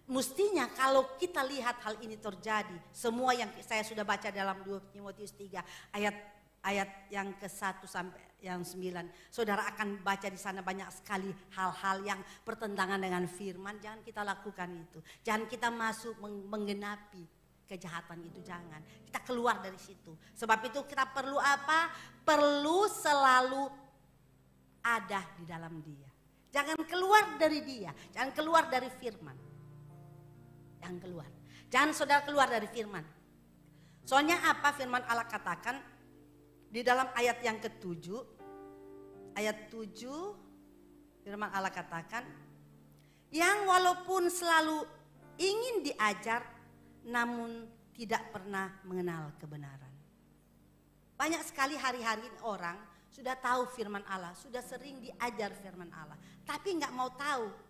Mestinya kalau kita lihat hal ini terjadi, semua yang saya sudah baca dalam 2 Timotius 3 ayat yang ke-1 sampai yang 9, saudara akan baca di sana banyak sekali hal-hal yang bertentangan dengan firman. Jangan kita lakukan itu. Jangan kita masuk menggenapi kejahatan itu, jangan. Kita keluar dari situ. Sebab itu kita perlu apa? Perlu selalu ada di dalam dia. Jangan keluar dari dia, jangan keluar dari firman. Jangan keluar. Jangan saudara keluar dari firman. Soalnya apa firman Allah katakan di dalam ayat yang ke-7. Ayat 7 firman Allah katakan, yang walaupun selalu ingin diajar namun tidak pernah mengenal kebenaran. Banyak sekali hari-hari orang sudah tahu firman Allah, sudah sering diajar firman Allah, tapi nggak mau tahu.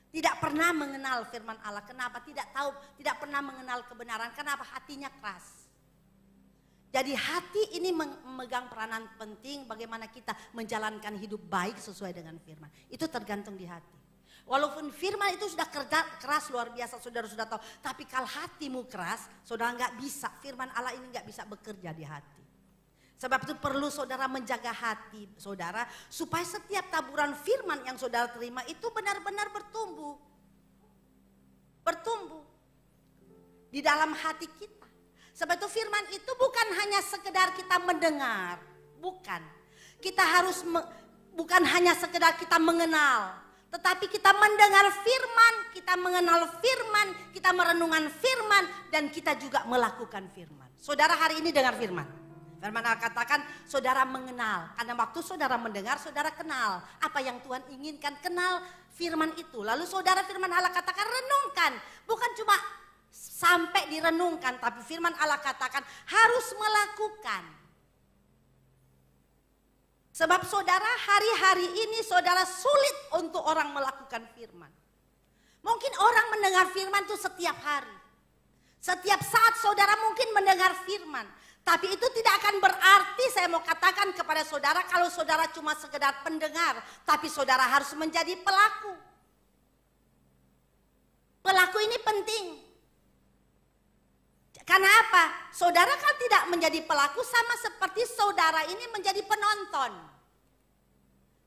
Tidak pernah mengenal firman Allah. Kenapa? Tidak tahu, tidak pernah mengenal kebenaran. Kenapa? Hatinya keras. Jadi hati ini memegang peranan penting bagaimana kita menjalankan hidup baik sesuai dengan firman. Itu tergantung di hati. Walaupun firman itu sudah keras luar biasa, saudara sudah tahu. Tapi kalau hatimu keras, saudara nggak bisa. Firman Allah ini nggak bisa bekerja di hati. Sebab itu perlu saudara menjaga hati saudara supaya setiap taburan firman yang saudara terima itu benar-benar bertumbuh. Bertumbuh di dalam hati kita. Sebab itu firman itu bukan hanya sekedar kita mendengar, bukan. Kita harus bukan hanya sekedar kita mengenal, tetapi kita mendengar firman, kita mengenal firman, kita merenungkan firman dan kita juga melakukan firman. Saudara hari ini dengar firman. Firman Allah katakan saudara mengenal. Karena waktu saudara mendengar, saudara kenal. Apa yang Tuhan inginkan, kenal firman itu. Lalu saudara firman Allah katakan renungkan. Bukan cuma sampai direnungkan, tapi firman Allah katakan harus melakukan. Sebab saudara hari-hari ini saudara sulit untuk orang melakukan firman. Mungkin orang mendengar firman itu setiap hari. Setiap saat saudara mungkin mendengar firman. Tapi itu tidak akan berarti saya mau katakan kepada saudara kalau saudara cuma sekedar pendengar. Tapi saudara harus menjadi pelaku. Pelaku ini penting. Karena apa? Saudara kan tidak menjadi pelaku sama seperti saudara ini menjadi penonton.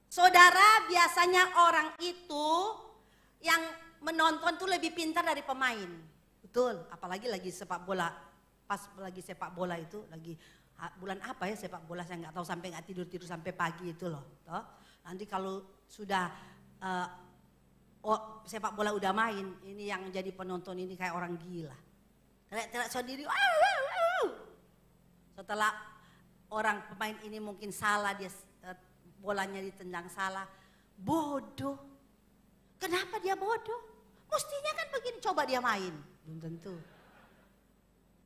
Saudara biasanya orang itu yang menonton tuh lebih pintar dari pemain. Betul, apalagi lagi sepak bola. Pas lagi sepak bola itu, lagi bulan apa ya sepak bola saya nggak tahu, sampai nggak tidur sampai pagi itu loh. Toh. Nanti kalau sudah sepak bola udah main, ini yang jadi penonton ini kayak orang gila. Teriak-teriak sendiri. Setelah orang pemain ini mungkin salah, dia bolanya ditendang salah, bodoh. Kenapa dia bodoh? Mestinya kan begini, coba dia main. Belum tentu.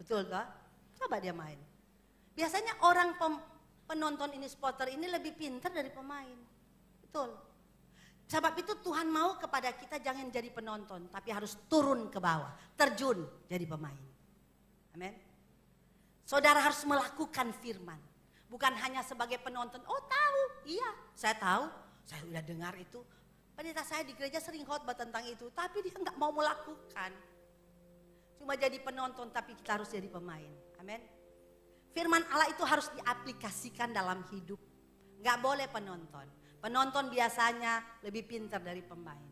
Betul kan? Coba dia main. Biasanya orang penonton ini, supporter ini lebih pintar dari pemain. Betul. Sebab itu Tuhan mau kepada kita jangan jadi penonton, tapi harus turun ke bawah, terjun jadi pemain. Amin. Saudara harus melakukan firman. Bukan hanya sebagai penonton, oh tahu, iya saya tahu, saya sudah dengar itu. Pendeta saya di gereja sering khotbah tentang itu, tapi dia nggak mau melakukan. Cuma jadi penonton, tapi kita harus jadi pemain. Amin. Firman Allah itu harus diaplikasikan dalam hidup. Nggak boleh penonton. Penonton biasanya lebih pintar dari pemain.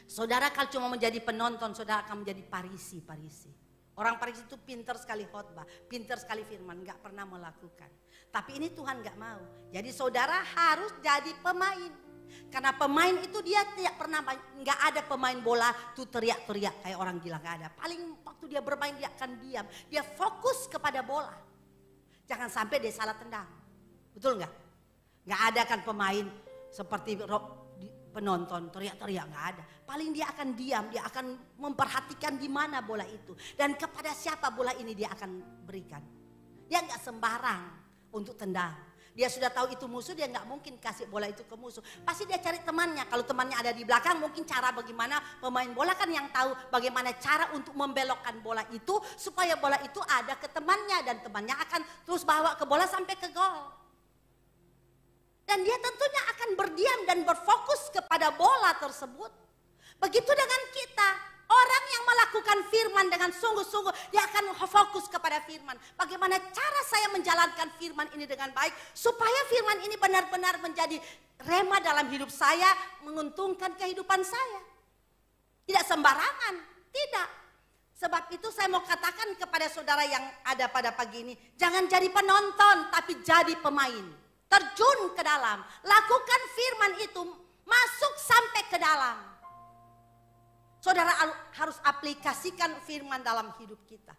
Saudara kalau cuma menjadi penonton, saudara akan menjadi parisi. Orang Parisi itu pintar sekali khotbah, pintar sekali firman, nggak pernah melakukan. Tapi ini Tuhan nggak mau. Jadi saudara harus jadi pemain. Karena pemain itu dia tidak pernah, nggak ada pemain bola tuh teriak-teriak kayak orang gila, nggak ada. Paling waktu dia bermain dia akan diam, dia fokus kepada bola. Jangan sampai dia salah tendang, betul nggak? Nggak ada kan pemain seperti penonton teriak-teriak, nggak ada. Paling dia akan diam, dia akan memperhatikan di mana bola itu dan kepada siapa bola ini dia akan berikan. Dia nggak sembarang untuk tendang. Dia sudah tahu itu musuh, dia nggak mungkin kasih bola itu ke musuh. Pasti dia cari temannya. Kalau temannya ada di belakang, mungkin cara bagaimana pemain bola kan yang tahu bagaimana cara untuk membelokkan bola itu supaya bola itu ada ke temannya dan temannya akan terus bawa ke bola sampai ke gol. Dan dia tentunya akan berdiam dan berfokus kepada bola tersebut. Begitu dengan kita. Orang yang melakukan firman dengan sungguh-sungguh, dia akan fokus kepada firman. Bagaimana cara saya menjalankan firman ini dengan baik, supaya firman ini benar-benar menjadi rema dalam hidup saya, menguntungkan kehidupan saya. Tidak sembarangan, tidak. Sebab itu saya mau katakan kepada saudara yang ada pada pagi ini, jangan jadi penonton, tapi jadi pemain. Terjun ke dalam, lakukan firman itu, masuk sampai ke dalam. Saudara harus aplikasikan firman dalam hidup kita.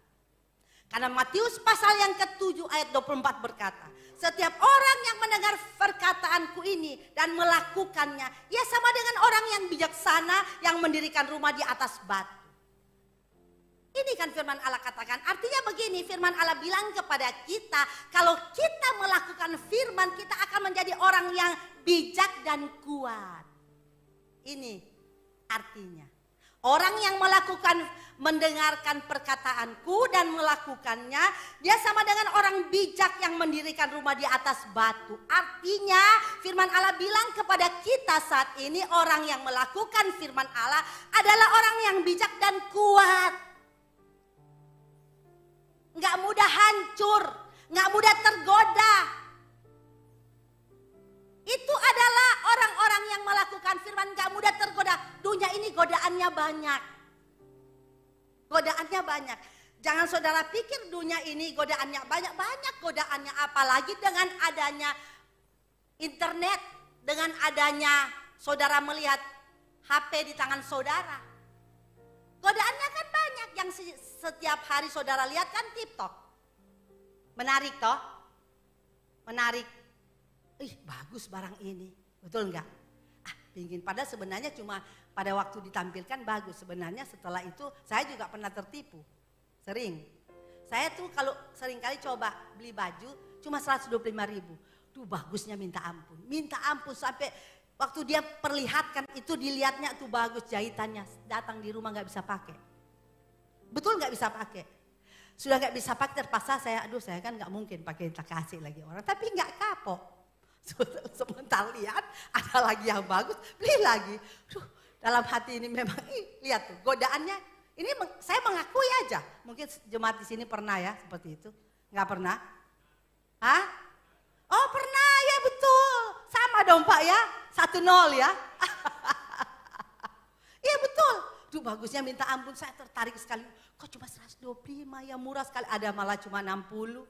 Karena Matius pasal yang ke-7 ayat 24 berkata, setiap orang yang mendengar perkataanku ini dan melakukannya, ia sama dengan orang yang bijaksana yang mendirikan rumah di atas batu. Ini kan firman Allah katakan. Artinya begini, firman Allah bilang kepada kita, kalau kita melakukan firman, kita akan menjadi orang yang bijak dan kuat. Ini artinya. Orang yang mendengarkan perkataanku dan melakukannya, dia sama dengan orang bijak yang mendirikan rumah di atas batu. Artinya firman Allah bilang kepada kita saat ini, orang yang melakukan firman Allah adalah orang yang bijak dan kuat. Nggak mudah hancur, nggak mudah tergoda. Itu adalah orang-orang yang melakukan firman gak mudah tergoda. Dunia ini godaannya banyak. Godaannya banyak. Jangan saudara pikir dunia ini godaannya banyak. Banyak godaannya, apalagi dengan adanya internet. Dengan adanya saudara melihat HP di tangan saudara. Godaannya kan banyak. Yang setiap hari saudara lihat kan TikTok. Menarik toh? Menarik. Ih, bagus barang ini. Betul enggak? Pingin. Padahal sebenarnya cuma pada waktu ditampilkan bagus. Sebenarnya setelah itu saya juga pernah tertipu. Sering. Saya tuh kalau seringkali coba beli baju cuma 125.000. Tuh bagusnya minta ampun. Minta ampun sampai waktu dia perlihatkan itu dilihatnya tuh bagus jahitannya. Datang di rumah gak bisa pakai. Betul gak bisa pakai. Sudah gak bisa pakai terpaksa saya kan gak mungkin pakai kasih lagi orang. Tapi gak kapok. Sebentar lihat ada lagi yang bagus, beli lagi. Dalam hati ini memang lihat tuh godaannya. Ini saya mengakui aja. Mungkin jemaat di sini pernah ya seperti itu. Nggak pernah? Hah? Oh pernah ya betul. Sama dong Pak ya. 1-0 ya. Iya betul. Duh bagusnya minta ampun, saya tertarik sekali. Kok cuma 125 ya, murah sekali. Ada malah cuma 60.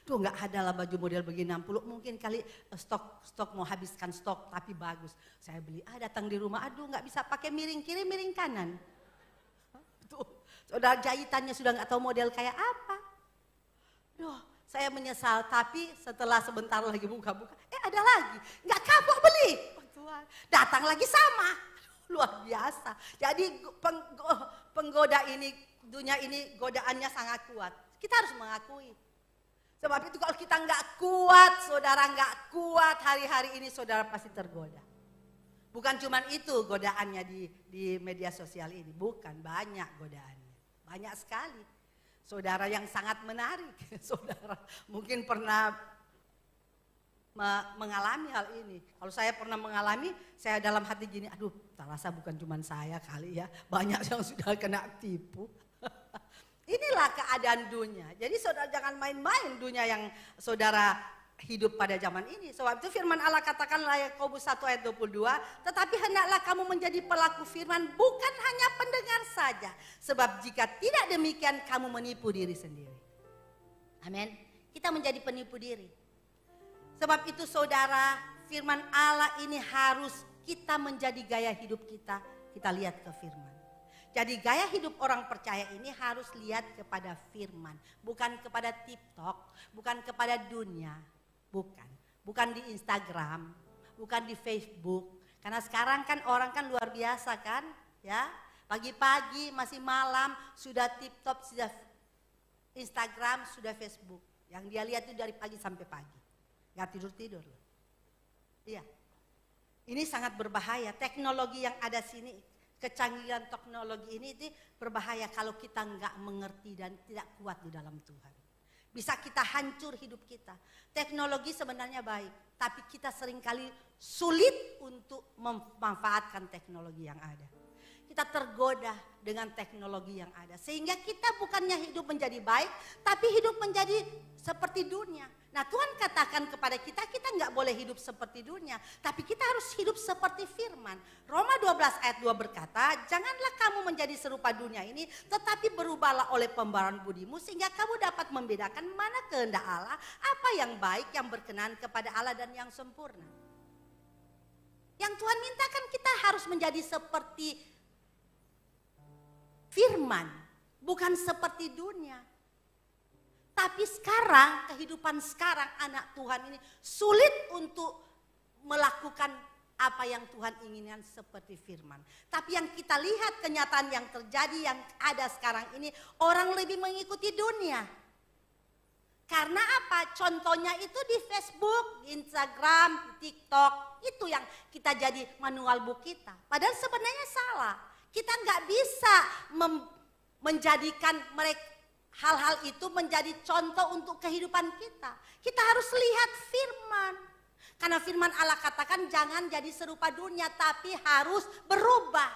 Tuh nggak ada lah baju model begini 60. Mungkin kali stok mau habiskan stok tapi bagus. Saya beli, datang di rumah, aduh nggak bisa pakai miring kiri, miring kanan. Tuh, saudara jahitannya sudah nggak tahu model kayak apa. Duh, saya menyesal. Tapi setelah sebentar lagi buka-buka, ada lagi. Nggak kapok beli. Oh, Tuhan. Datang lagi sama. Luar biasa. Jadi penggoda ini, dunia ini godaannya sangat kuat. Kita harus mengakui. Sebab itu kalau kita nggak kuat, saudara nggak kuat, hari-hari ini saudara pasti tergoda. Bukan cuma itu godaannya di media sosial ini. Bukan, banyak godaannya. Banyak sekali. Saudara yang sangat menarik. Saudara mungkin pernah mengalami hal ini. Kalau saya pernah mengalami, saya dalam hati gini, aduh tak rasa bukan cuma saya kali ya, banyak yang sudah kena tipu. Inilah keadaan dunia. Jadi saudara jangan main-main dunia yang saudara hidup pada zaman ini. Sebab itu firman Allah katakanlah Yakobus 1 ayat 22, tetapi hendaklah kamu menjadi pelaku firman, bukan hanya pendengar saja. Sebab jika tidak demikian kamu menipu diri sendiri. Amin. Kita menjadi penipu diri. Sebab itu saudara, firman Allah ini harus kita menjadi gaya hidup kita. Kita lihat ke firman. Jadi gaya hidup orang percaya ini harus lihat kepada firman. Bukan kepada TikTok, bukan kepada dunia. Bukan di Instagram, bukan di Facebook. Karena sekarang kan orang kan luar biasa kan. Ya, pagi-pagi masih malam sudah TikTok, sudah Instagram, sudah Facebook. Yang dia lihat itu dari pagi sampai pagi. Gak tidur-tidur loh. Iya. Ini sangat berbahaya. Teknologi yang ada sini, kecanggihan teknologi ini berbahaya kalau kita nggak mengerti dan tidak kuat di dalam Tuhan. Bisa kita hancur hidup kita. Teknologi sebenarnya baik, tapi kita seringkali sulit untuk memanfaatkan teknologi yang ada. Kita tergoda dengan teknologi yang ada. Sehingga kita bukannya hidup menjadi baik, tapi hidup menjadi seperti dunia. Nah Tuhan katakan kepada kita, kita nggak boleh hidup seperti dunia. Tapi kita harus hidup seperti firman. Roma 12 ayat 2 berkata, janganlah kamu menjadi serupa dunia ini, tetapi berubahlah oleh pembaharuan budimu, sehingga kamu dapat membedakan mana kehendak Allah, apa yang baik, yang berkenan kepada Allah dan yang sempurna. Yang Tuhan mintakan kita harus menjadi seperti firman, bukan seperti dunia. Tapi sekarang, kehidupan sekarang anak Tuhan ini sulit untuk melakukan apa yang Tuhan inginkan seperti firman. Tapi yang kita lihat kenyataan yang terjadi yang ada sekarang ini, orang lebih mengikuti dunia. Karena apa? Contohnya itu di Facebook, Instagram, TikTok, itu yang kita jadi manual book kita. Padahal sebenarnya salah. Kita nggak bisa menjadikan mereka hal-hal itu menjadi contoh untuk kehidupan kita. Kita harus lihat firman. Karena firman Allah katakan jangan jadi serupa dunia, tapi harus berubah.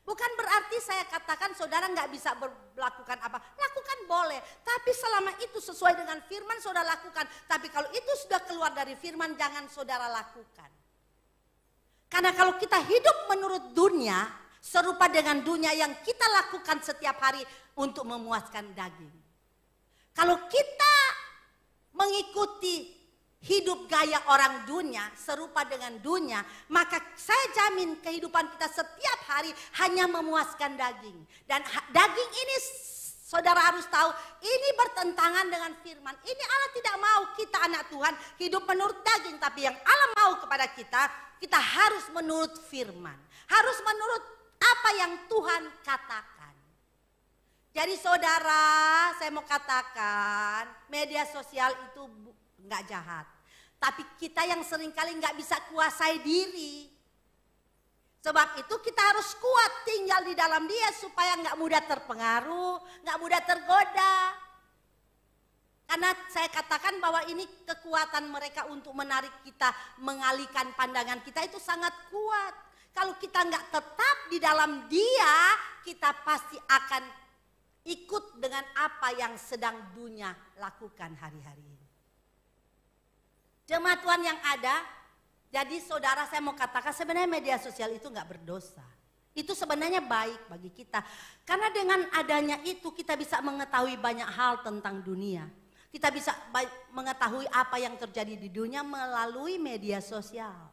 Bukan berarti saya katakan saudara nggak bisa melakukan apa. Lakukan boleh, tapi selama itu sesuai dengan firman saudara lakukan. Tapi kalau itu sudah keluar dari firman jangan saudara lakukan. Karena kalau kita hidup menurut dunia, serupa dengan dunia yang kita lakukan setiap hari untuk memuaskan daging. Kalau kita mengikuti hidup gaya orang dunia, serupa dengan dunia, maka saya jamin kehidupan kita setiap hari hanya memuaskan daging. Dan daging ini Saudara harus tahu ini bertentangan dengan firman. Ini Allah tidak mau kita anak Tuhan hidup menurut daging. Tapi yang Allah mau kepada kita, kita harus menurut firman. Harus menurut apa yang Tuhan katakan. Jadi saudara, saya mau katakan media sosial itu nggak jahat. Tapi kita yang seringkali nggak bisa kuasai diri. Sebab itu kita harus kuat tinggal di dalam Dia supaya nggak mudah terpengaruh, nggak mudah tergoda. Karena saya katakan bahwa ini kekuatan mereka untuk menarik kita, mengalihkan pandangan kita itu sangat kuat. Kalau kita nggak tetap di dalam Dia, kita pasti akan ikut dengan apa yang sedang dunia lakukan hari-hari ini. Jemaat Tuhan yang ada, jadi saudara saya mau katakan sebenarnya media sosial itu nggak berdosa. Itu sebenarnya baik bagi kita. Karena dengan adanya itu kita bisa mengetahui banyak hal tentang dunia. Kita bisa mengetahui apa yang terjadi di dunia melalui media sosial.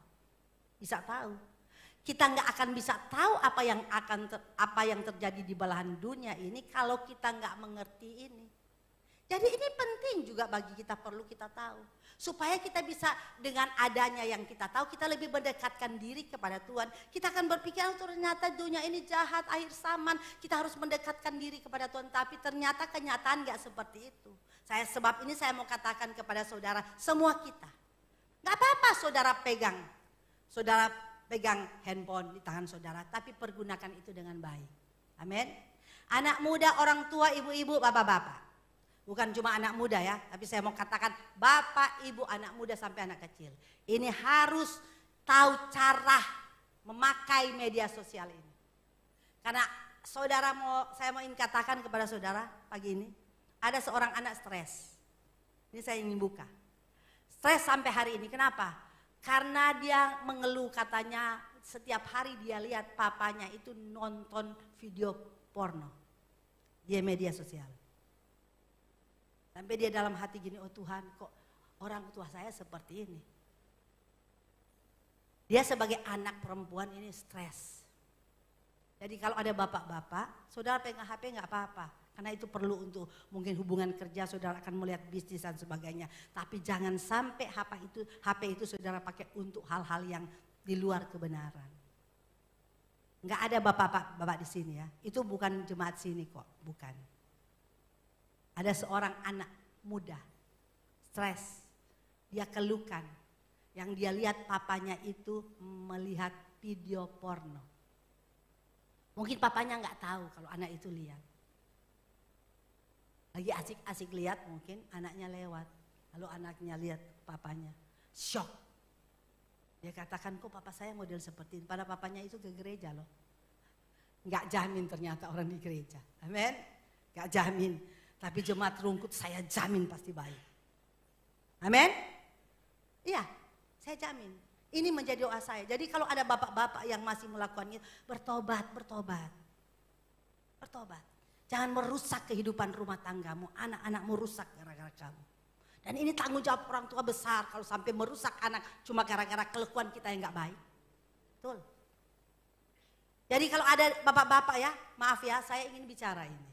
Bisa tahu. Kita nggak akan bisa tahu apa yang terjadi di belahan dunia ini kalau kita nggak mengerti ini. Jadi ini penting juga bagi kita, perlu kita tahu. Supaya kita bisa dengan adanya yang kita tahu, kita lebih mendekatkan diri kepada Tuhan. Kita akan berpikir, oh, ternyata dunia ini jahat, akhir zaman. Kita harus mendekatkan diri kepada Tuhan. Tapi ternyata kenyataan gak seperti itu. Sebab ini saya mau katakan kepada saudara, semua kita. Gak apa-apa saudara pegang handphone di tangan saudara. Tapi pergunakan itu dengan baik. Amin. Anak muda, orang tua, ibu-ibu, bapak-bapak. Bukan cuma anak muda ya, tapi saya mau katakan bapak, ibu, anak muda sampai anak kecil. Ini harus tahu cara memakai media sosial ini. Karena saya mau ingin katakan kepada saudara pagi ini, ada seorang anak stres. Ini saya ingin buka. Stres sampai hari ini, kenapa? Karena dia mengeluh katanya setiap hari dia lihat papanya itu nonton video porno di media sosial. Sampai dia dalam hati gini, oh Tuhan kok orang tua saya seperti ini. Dia sebagai anak perempuan ini stres. Jadi kalau ada bapak-bapak, saudara pegang HP nggak apa-apa. Karena itu perlu untuk mungkin hubungan kerja, saudara akan melihat bisnis dan sebagainya. Tapi jangan sampai HP itu saudara pakai untuk hal-hal yang di luar kebenaran. Nggak ada bapak-bapak di sini ya. Itu bukan jemaat sini kok, bukan. Ada seorang anak muda, stres, dia keluhkan. Yang dia lihat papanya itu melihat video porno. Mungkin papanya nggak tahu kalau anak itu lihat. Lagi asik-asik lihat mungkin anaknya lewat. Lalu anaknya lihat papanya, shock. Dia katakan kok papa saya model seperti ini. Padahal papanya itu ke gereja loh. Nggak jamin ternyata orang di gereja. Amin. Nggak jamin. Tapi jemaat Rungkut saya jamin pasti baik. Amin? Iya, saya jamin. Ini menjadi doa saya. Jadi kalau ada bapak-bapak yang masih melakukannya, bertobat. Bertobat. Jangan merusak kehidupan rumah tanggamu. Anak-anakmu rusak gara-gara kamu. Dan ini tanggung jawab orang tua besar kalau sampai merusak anak cuma gara-gara kelakuan kita yang gak baik. Betul. Jadi kalau ada bapak-bapak ya, maaf ya, saya ingin bicara ini.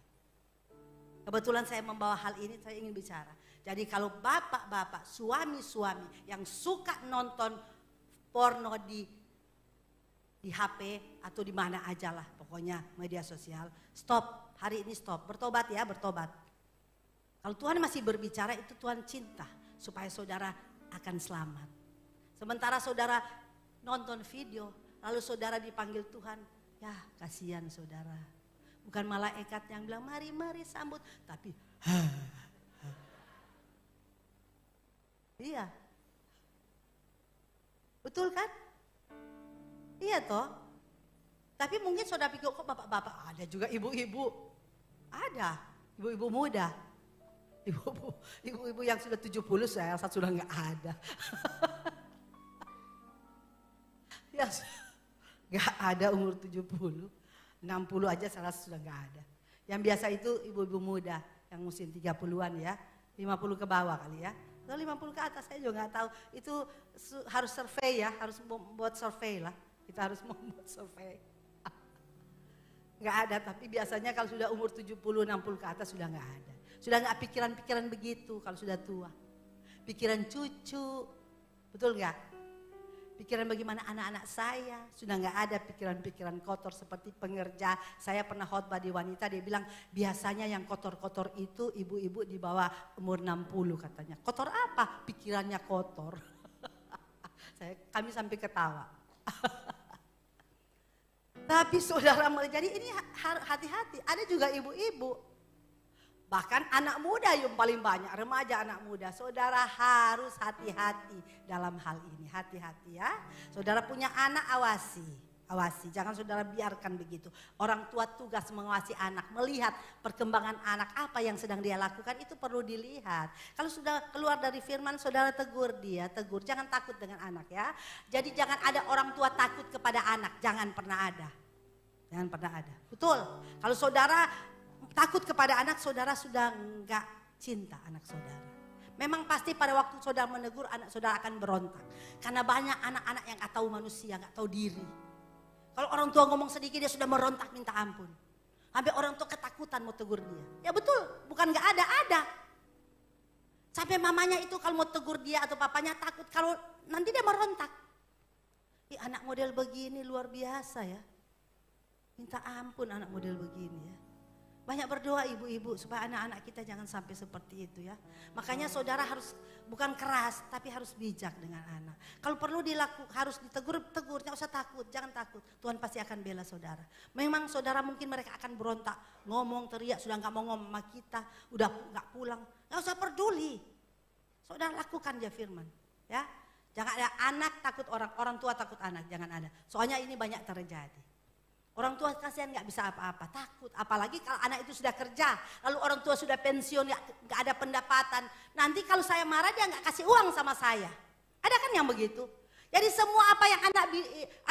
Kebetulan saya membawa hal ini, saya ingin bicara. Jadi kalau bapak-bapak, suami-suami yang suka nonton porno di HP atau di mana aja lah, pokoknya media sosial, stop, hari ini stop, bertobat ya, bertobat. Kalau Tuhan masih berbicara itu Tuhan cinta supaya saudara akan selamat. Sementara saudara nonton video, lalu saudara dipanggil Tuhan, ya kasihan saudara. Bukan malaikat yang bilang mari sambut, tapi iya. Betul kan? Iya toh. Tapi mungkin saudara pikir kok bapak-bapak, ada juga ibu-ibu. Ada, ibu-ibu muda. Ibu-ibu yang sudah 70 saya rasa sudah enggak ada. Ya, enggak ada umur 70. 60 aja saya rasa sudah enggak ada. Yang biasa itu ibu-ibu muda yang musim 30-an ya, 50 ke bawah kali ya. Atau 50 ke atas saya juga enggak tahu. Itu harus survei ya, harus membuat survei lah. Kita harus membuat survei. Nggak ada, tapi biasanya kalau sudah umur 70, 60 ke atas sudah nggak ada. Sudah nggak pikiran-pikiran begitu kalau sudah tua. Pikiran cucu, betul nggak? Pikiran bagaimana anak-anak saya, sudah nggak ada pikiran-pikiran kotor seperti pengerja. Saya pernah khotbah di wanita, dia bilang biasanya yang kotor-kotor itu ibu-ibu di bawah umur 60 katanya. Kotor apa? Pikirannya kotor. Kami sampai ketawa. Tapi saudara, jadi ini hati-hati. Ada juga ibu-ibu. Bahkan anak muda yang paling banyak, remaja anak muda. Saudara harus hati-hati dalam hal ini, hati-hati ya. Saudara punya anak, awasi, jangan saudara biarkan begitu. Orang tua tugas mengawasi anak, melihat perkembangan anak, apa yang sedang dia lakukan itu perlu dilihat. Kalau sudah keluar dari firman, saudara tegur dia, jangan takut dengan anak ya. Jadi jangan ada orang tua takut kepada anak, jangan pernah ada. Jangan pernah ada, betul. Kalau saudara takut kepada anak, saudara sudah enggak cinta anak saudara. Memang pasti pada waktu saudara menegur, anak saudara akan berontak. Karena banyak anak-anak yang enggak tahu manusia, enggak tahu diri. Kalau orang tua ngomong sedikit dia sudah merontak minta ampun. Sampai orang tua ketakutan mau tegur dia. Ya betul, bukan enggak ada. Sampai mamanya itu kalau mau tegur dia atau papanya takut kalau nanti dia merontak. Anak model begini luar biasa ya. Minta ampun anak model begini ya. Banyak berdoa ibu-ibu supaya anak-anak kita jangan sampai seperti itu ya. Makanya saudara harus bukan keras tapi harus bijak dengan anak. Kalau perlu harus ditegur, jangan usah takut, jangan takut. Tuhan pasti akan bela saudara. Memang saudara mungkin mereka akan berontak, ngomong, teriak, sudah gak mau ngomong sama kita, udah gak pulang. Gak usah peduli. Saudara lakukan aja firman ya. Jangan ada anak takut orang tua takut anak, jangan ada. Soalnya ini banyak terjadi. Orang tua kasihan nggak bisa apa-apa, takut. Apalagi kalau anak itu sudah kerja, lalu orang tua sudah pensiun, nggak ada pendapatan. Nanti kalau saya marah dia nggak kasih uang sama saya. Ada kan yang begitu? Jadi semua apa yang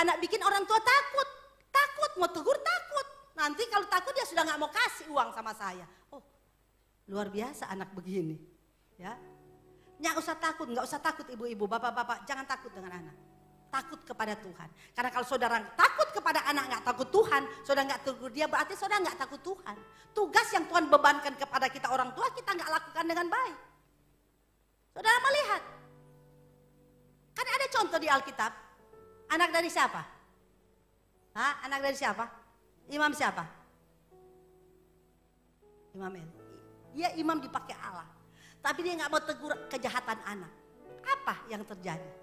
anak bikin orang tua takut, mau tegur takut. Nanti kalau takut dia sudah nggak mau kasih uang sama saya. Oh, luar biasa anak begini, ya. Nggak usah takut ibu-ibu, bapak-bapak, jangan takut dengan anak. Takut kepada Tuhan. Karena kalau saudara takut kepada anak, nggak takut Tuhan, saudara nggak tegur dia, berarti saudara nggak takut Tuhan. Tugas yang Tuhan bebankan kepada kita orang tua, kita nggak lakukan dengan baik. Saudara melihat, kan ada contoh di Alkitab, anak dari siapa? Anak dari siapa? Imam siapa? Imam Eli. Dia imam dipakai Allah, tapi dia nggak mau tegur kejahatan anak. Apa yang terjadi?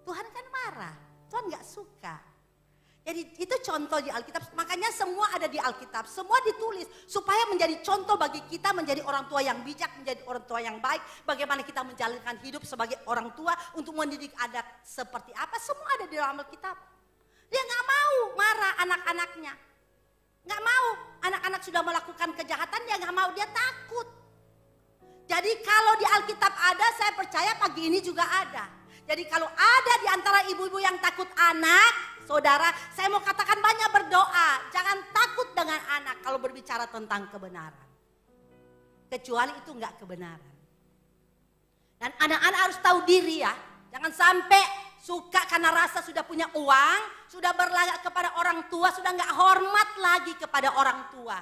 Tuhan kan marah, Tuhan gak suka. Jadi itu contoh di Alkitab, makanya semua ada di Alkitab, semua ditulis supaya menjadi contoh bagi kita menjadi orang tua yang bijak, menjadi orang tua yang baik. Bagaimana kita menjalankan hidup sebagai orang tua untuk mendidik anak seperti apa, semua ada di dalam Alkitab. Dia gak mau marah anak-anaknya, gak mau anak-anak sudah melakukan kejahatan, dia gak mau, dia takut. Jadi kalau di Alkitab ada, saya percaya pagi ini juga ada. Jadi kalau ada di antara ibu-ibu yang takut anak, saudara, saya mau katakan banyak berdoa. Jangan takut dengan anak kalau berbicara tentang kebenaran. Kecuali itu enggak kebenaran. Dan anak-anak harus tahu diri ya. Jangan sampai suka karena rasa sudah punya uang, sudah berlagak kepada orang tua, sudah enggak hormat lagi kepada orang tua.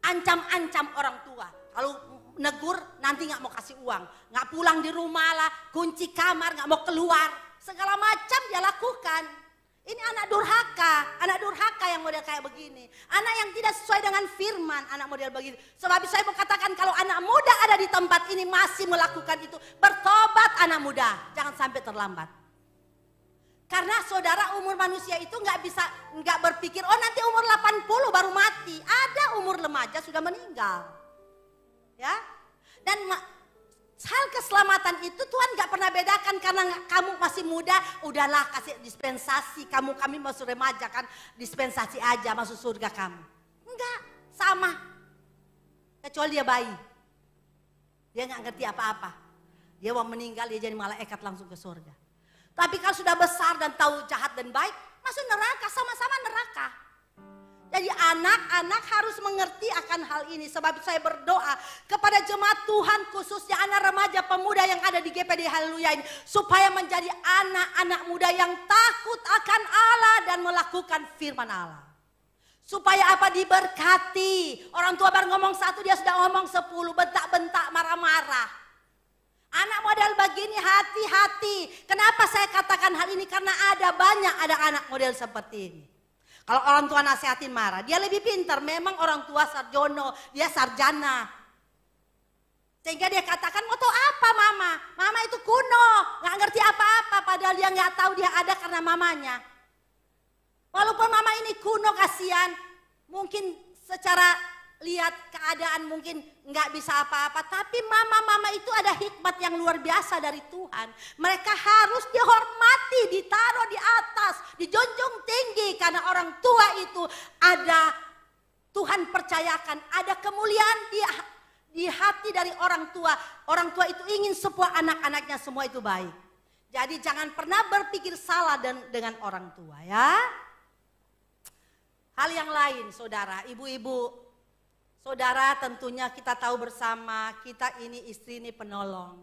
Ancam-ancam orang tua. Kalau negur nanti nggak mau kasih uang, nggak pulang di rumah lah, kunci kamar, nggak mau keluar, segala macam dia lakukan. Ini anak durhaka yang model kayak begini, anak yang tidak sesuai dengan firman, anak model begini. Sebab saya mau katakan kalau anak muda ada di tempat ini masih melakukan itu, bertobat anak muda, jangan sampai terlambat. Karena saudara umur manusia itu nggak berpikir, oh nanti umur 80 baru mati, ada umur remaja sudah meninggal. Ya, dan hal keselamatan itu Tuhan gak pernah bedakan karena kamu masih muda, udahlah kasih dispensasi, kami masuk remaja kan dispensasi aja masuk surga kamu. Enggak, sama. Kecuali dia bayi, dia gak ngerti apa-apa, dia mau meninggal dia jadi malaikat langsung ke surga. Tapi kalau sudah besar dan tahu jahat dan baik, masuk neraka, sama-sama neraka. Jadi anak-anak harus mengerti akan hal ini. Sebab saya berdoa kepada jemaat Tuhan khususnya anak remaja pemuda yang ada di GPD Haleluya ini. Supaya menjadi anak-anak muda yang takut akan Allah dan melakukan firman Allah. Supaya apa? Diberkati. Orang tua baru ngomong satu, dia sudah ngomong 10, bentak-bentak, marah-marah. Anak model begini hati-hati. Kenapa saya katakan hal ini? Karena ada anak model seperti ini. Kalau orang tua nasihatin marah, dia lebih pintar. Memang orang tua sarjono, dia sarjana. Sehingga dia katakan, mau tahu apa mama? Mama itu kuno, gak ngerti apa-apa. Padahal dia gak tahu dia ada karena mamanya. Walaupun mama ini kuno, kasihan, mungkin secara lihat keadaan mungkin nggak bisa apa-apa. Tapi mama-mama itu ada hikmat yang luar biasa dari Tuhan. Mereka harus dihormati, ditaruh di atas, dijunjung tinggi. Karena orang tua itu ada, Tuhan percayakan, ada kemuliaan di hati dari orang tua. Orang tua itu ingin semua anak-anaknya semua itu baik. Jadi jangan pernah berpikir salah dengan orang tua ya. Hal yang lain saudara, ibu-ibu, saudara tentunya kita tahu bersama kita ini istri ini penolong.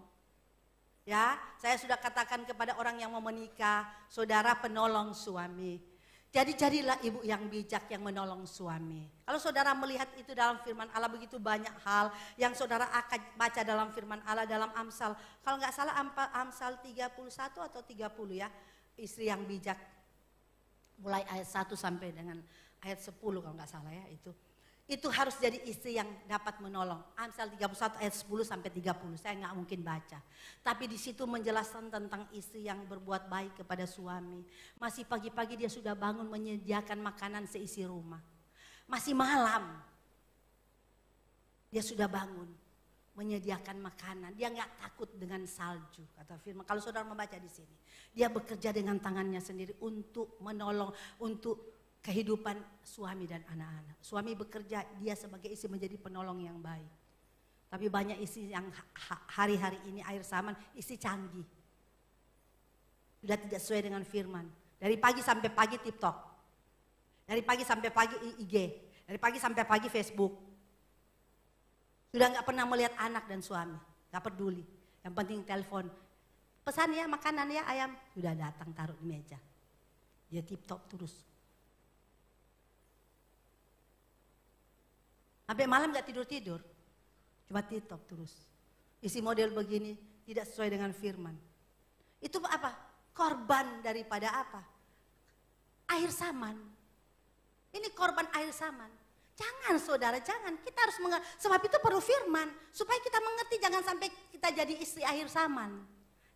Ya, saya sudah katakan kepada orang yang mau menikah, saudara penolong suami. Jadi jadilah ibu yang bijak yang menolong suami. Kalau saudara melihat itu dalam firman Allah begitu banyak hal yang saudara akan baca dalam firman Allah dalam Amsal. Kalau nggak salah Amsal 31 atau 30 ya, istri yang bijak. Mulai ayat 1 sampai dengan ayat 10 kalau nggak salah ya itu. Itu harus jadi istri yang dapat menolong. Amsal 31 ayat 10 sampai 30. Saya nggak mungkin baca. Tapi di situ menjelaskan tentang istri yang berbuat baik kepada suami. Masih pagi-pagi dia sudah bangun menyediakan makanan seisi rumah. Masih malam dia sudah bangun menyediakan makanan. Dia nggak takut dengan salju kata firman. Kalau saudara membaca di sini, dia bekerja dengan tangannya sendiri untuk menolong, untuk kehidupan suami dan anak-anak. Suami bekerja, dia sebagai istri menjadi penolong yang baik. Tapi banyak istri yang hari-hari ini akhir zaman, istri canggih. Sudah tidak sesuai dengan firman. Dari pagi sampai pagi TikTok. Dari pagi sampai pagi IG. Dari pagi sampai pagi Facebook. Sudah gak pernah melihat anak dan suami. Gak peduli. Yang penting telepon. Pesan ya makanan ya ayam. Sudah datang taruh di meja. Dia TikTok terus. Sampai malam gak tidur-tidur. Cuma TikTok terus. Isi model begini tidak sesuai dengan firman. Itu apa? Korban daripada apa? Akhir zaman. Ini korban akhir zaman. Jangan saudara, jangan. Kita harus sebab itu perlu firman. Supaya kita mengerti jangan sampai kita jadi istri akhir zaman.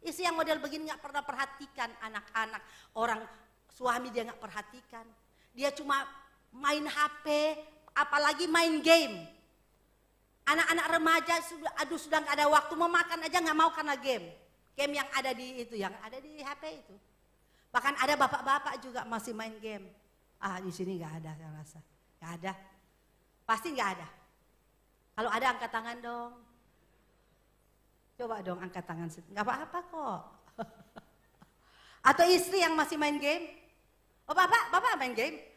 Istri yang model begini gak pernah perhatikan anak-anak. Orang suami dia gak perhatikan. Dia cuma main HP. Apalagi main game. Anak-anak remaja sudah nggak ada waktu mau makan aja nggak mau karena game. Game yang ada di itu, yang ada di HP itu. Bahkan ada bapak-bapak juga masih main game. Di sini nggak ada saya rasa. Nggak ada. Pasti nggak ada. Kalau ada angkat tangan dong. Coba dong angkat tangan. Nggak apa-apa kok. Atau istri yang masih main game. Oh bapak main game?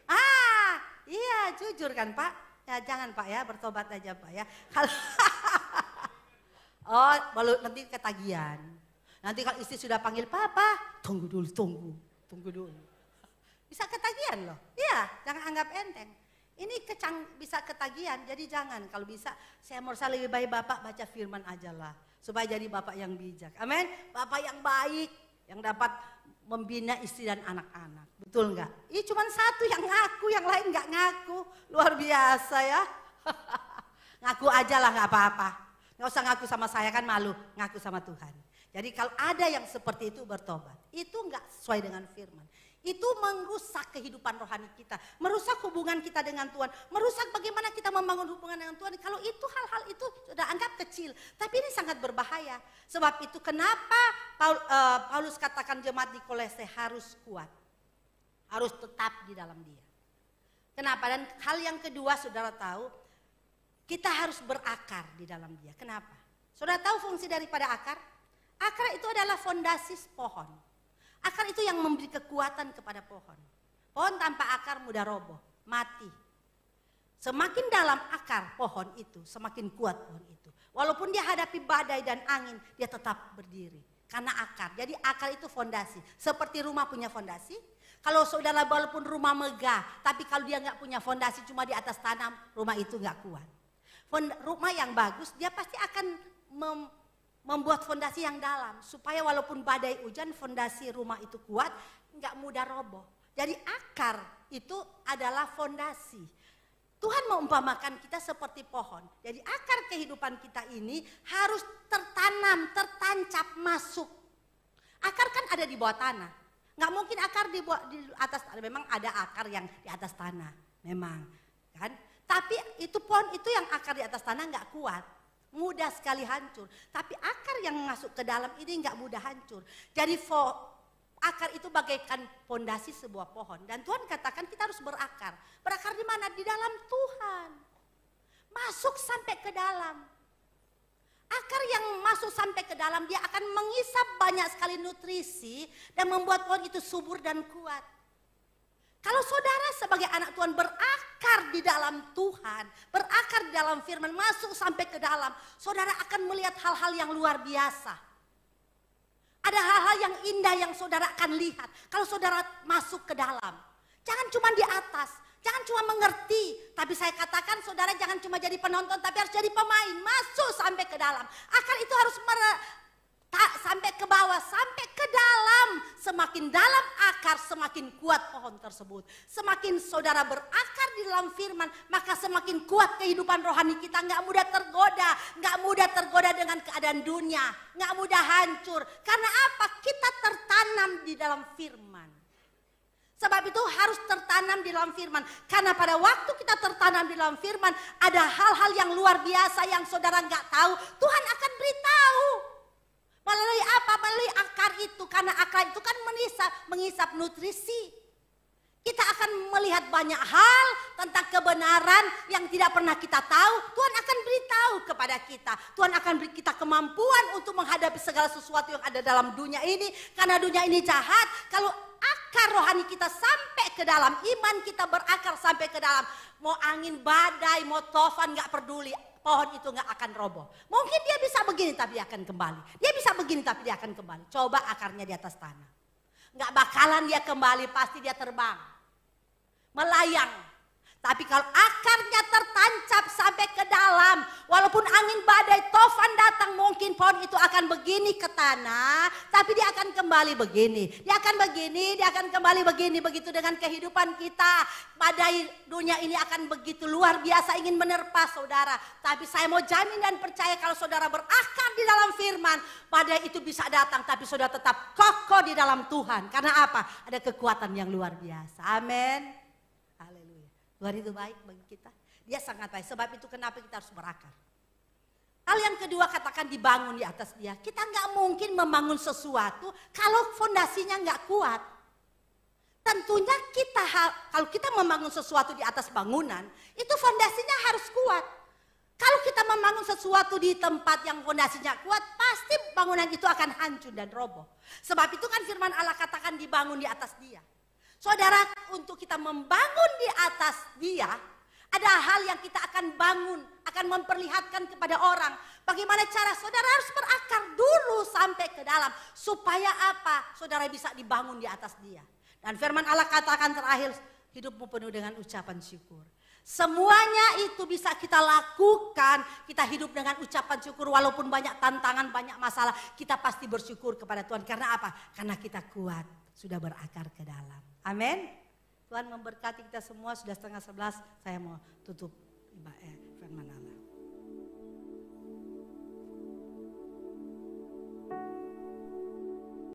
Iya jujur kan Pak, ya jangan Pak ya bertobat aja Pak ya. Oh baru nanti ketagihan. Nanti kalau istri sudah panggil Papa, tunggu dulu. Bisa ketagihan loh, iya jangan anggap enteng. Ini bisa ketagihan jadi jangan kalau bisa saya merasa lebih baik Bapak baca firman aja lah. Supaya jadi Bapak yang bijak, amin. Bapak yang baik yang dapat membina istri dan anak-anak. Betul enggak? Ini cuma satu yang ngaku, yang lain enggak ngaku. Luar biasa ya. Ngaku aja lah enggak apa-apa. Enggak usah ngaku sama saya kan malu, ngaku sama Tuhan. Jadi kalau ada yang seperti itu bertobat, itu enggak sesuai dengan firman. Itu merusak kehidupan rohani kita, merusak hubungan kita dengan Tuhan, merusak bagaimana kita membangun hubungan dengan Tuhan. Kalau itu hal-hal itu sudah anggap kecil, tapi ini sangat berbahaya. Sebab itu kenapa Paulus katakan jemaat di Kolose harus kuat, harus tetap di dalam Dia. Kenapa? Dan hal yang kedua saudara tahu, kita harus berakar di dalam Dia. Kenapa? Saudara tahu fungsi daripada akar? Akar itu adalah fondasi pohon. Akar itu yang memberi kekuatan kepada pohon. Pohon tanpa akar mudah roboh, mati. Semakin dalam akar pohon itu, semakin kuat pohon itu. Walaupun dia hadapi badai dan angin, dia tetap berdiri. Karena akar, jadi akar itu fondasi. Seperti rumah punya fondasi, Kalau saudara walaupun rumah megah, tapi kalau dia nggak punya fondasi cuma di atas tanah, rumah itu nggak kuat. Rumah yang bagus dia pasti akan membuat fondasi yang dalam. Supaya walaupun badai hujan, fondasi rumah itu kuat, nggak mudah roboh. Jadi akar itu adalah fondasi. Tuhan mengumpamakan kita seperti pohon. Jadi akar kehidupan kita ini harus tertanam, tertancap, masuk. Akar kan ada di bawah tanah. Nggak mungkin akar di atas tanah. Memang ada akar yang di atas tanah. Memang. Kan? Tapi itu pohon itu yang akar di atas tanah nggak kuat. Mudah sekali hancur. Tapi akar yang masuk ke dalam ini nggak mudah hancur. Jadi akar itu bagaikan fondasi sebuah pohon. Dan Tuhan katakan kita harus berakar. Berakar di mana? Di dalam Tuhan. Masuk sampai ke dalam. Akar yang masuk sampai ke dalam dia akan mengisap banyak sekali nutrisi. Dan membuat pohon itu subur dan kuat. Kalau saudara sebagai anak Tuhan berakar di dalam Tuhan. Berakar di dalam firman. Masuk sampai ke dalam. Saudara akan melihat hal-hal yang luar biasa. Ada hal-hal yang indah yang saudara akan lihat kalau saudara masuk ke dalam. Jangan cuma di atas, jangan cuma mengerti. Tapi saya katakan saudara jangan cuma jadi penonton tapi harus jadi pemain. Masuk sampai ke dalam. Akar itu harus sampai ke bawah, sampai ke dalam. Semakin dalam akar semakin kuat pohon tersebut. Semakin saudara berakar di dalam firman, maka semakin kuat kehidupan rohani kita. Gak mudah tergoda, gak mudah tergoda dengan keadaan dunia. Gak mudah hancur. Karena apa? Kita tertanam di dalam firman. Sebab itu harus tertanam di dalam firman. Karena pada waktu kita tertanam di dalam firman, ada hal-hal yang luar biasa yang saudara gak tahu. Tuhan akan beritahu. Melalui apa? Melalui akar itu. Karena akar itu kan mengisap nutrisi. Kita akan melihat banyak hal tentang kebenaran yang tidak pernah kita tahu. Tuhan akan beritahu kepada kita. Tuhan akan beri kita kemampuan untuk menghadapi segala sesuatu yang ada dalam dunia ini. Karena dunia ini jahat. Kalau akar rohani kita sampai ke dalam, iman kita berakar sampai ke dalam. Mau angin badai, mau tofan gak peduli. Pohon itu gak akan roboh. Mungkin dia bisa begini tapi dia akan kembali. Dia bisa begini tapi dia akan kembali. Coba akarnya di atas tanah. Gak bakalan dia kembali, pasti dia terbang. Melayang. Tapi kalau akarnya tertancap sampai ke dalam. Walaupun angin badai, tofan datang, mungkin pohon itu akan begini ke tanah. Tapi dia akan kembali begini. Dia akan begini, dia akan kembali begini. Begitu dengan kehidupan kita. Badai dunia ini akan begitu luar biasa ingin menerpa saudara. Tapi saya mau jamin dan percaya kalau saudara berakar di dalam firman. Badai itu bisa datang tapi saudara tetap kokoh di dalam Tuhan. Karena apa? Ada kekuatan yang luar biasa. Amin. Tuhan itu baik bagi kita. Dia sangat baik. Sebab itu kenapa kita harus berakar. Hal yang kedua katakan dibangun di atas dia. Kita nggak mungkin membangun sesuatu kalau fondasinya nggak kuat. Tentunya kalau kita membangun sesuatu di atas bangunan, itu fondasinya harus kuat. Kalau kita membangun sesuatu di tempat yang fondasinya kuat, pasti bangunan itu akan hancur dan roboh. Sebab itu kan firman Allah katakan dibangun di atas dia. Saudara, untuk kita membangun di atas dia, ada hal yang kita akan bangun, akan memperlihatkan kepada orang. Bagaimana cara saudara harus berakar dulu sampai ke dalam. Supaya apa? Saudara bisa dibangun di atas dia. Dan firman Allah katakan terakhir, hidupmu penuh dengan ucapan syukur. Semuanya itu bisa kita lakukan, kita hidup dengan ucapan syukur. Walaupun banyak tantangan, banyak masalah, kita pasti bersyukur kepada Tuhan. Karena apa? Karena kita kuat, sudah berakar ke dalam. Amin. Tuhan memberkati kita semua. Sudah 10:30. Saya mau tutup firman Allah.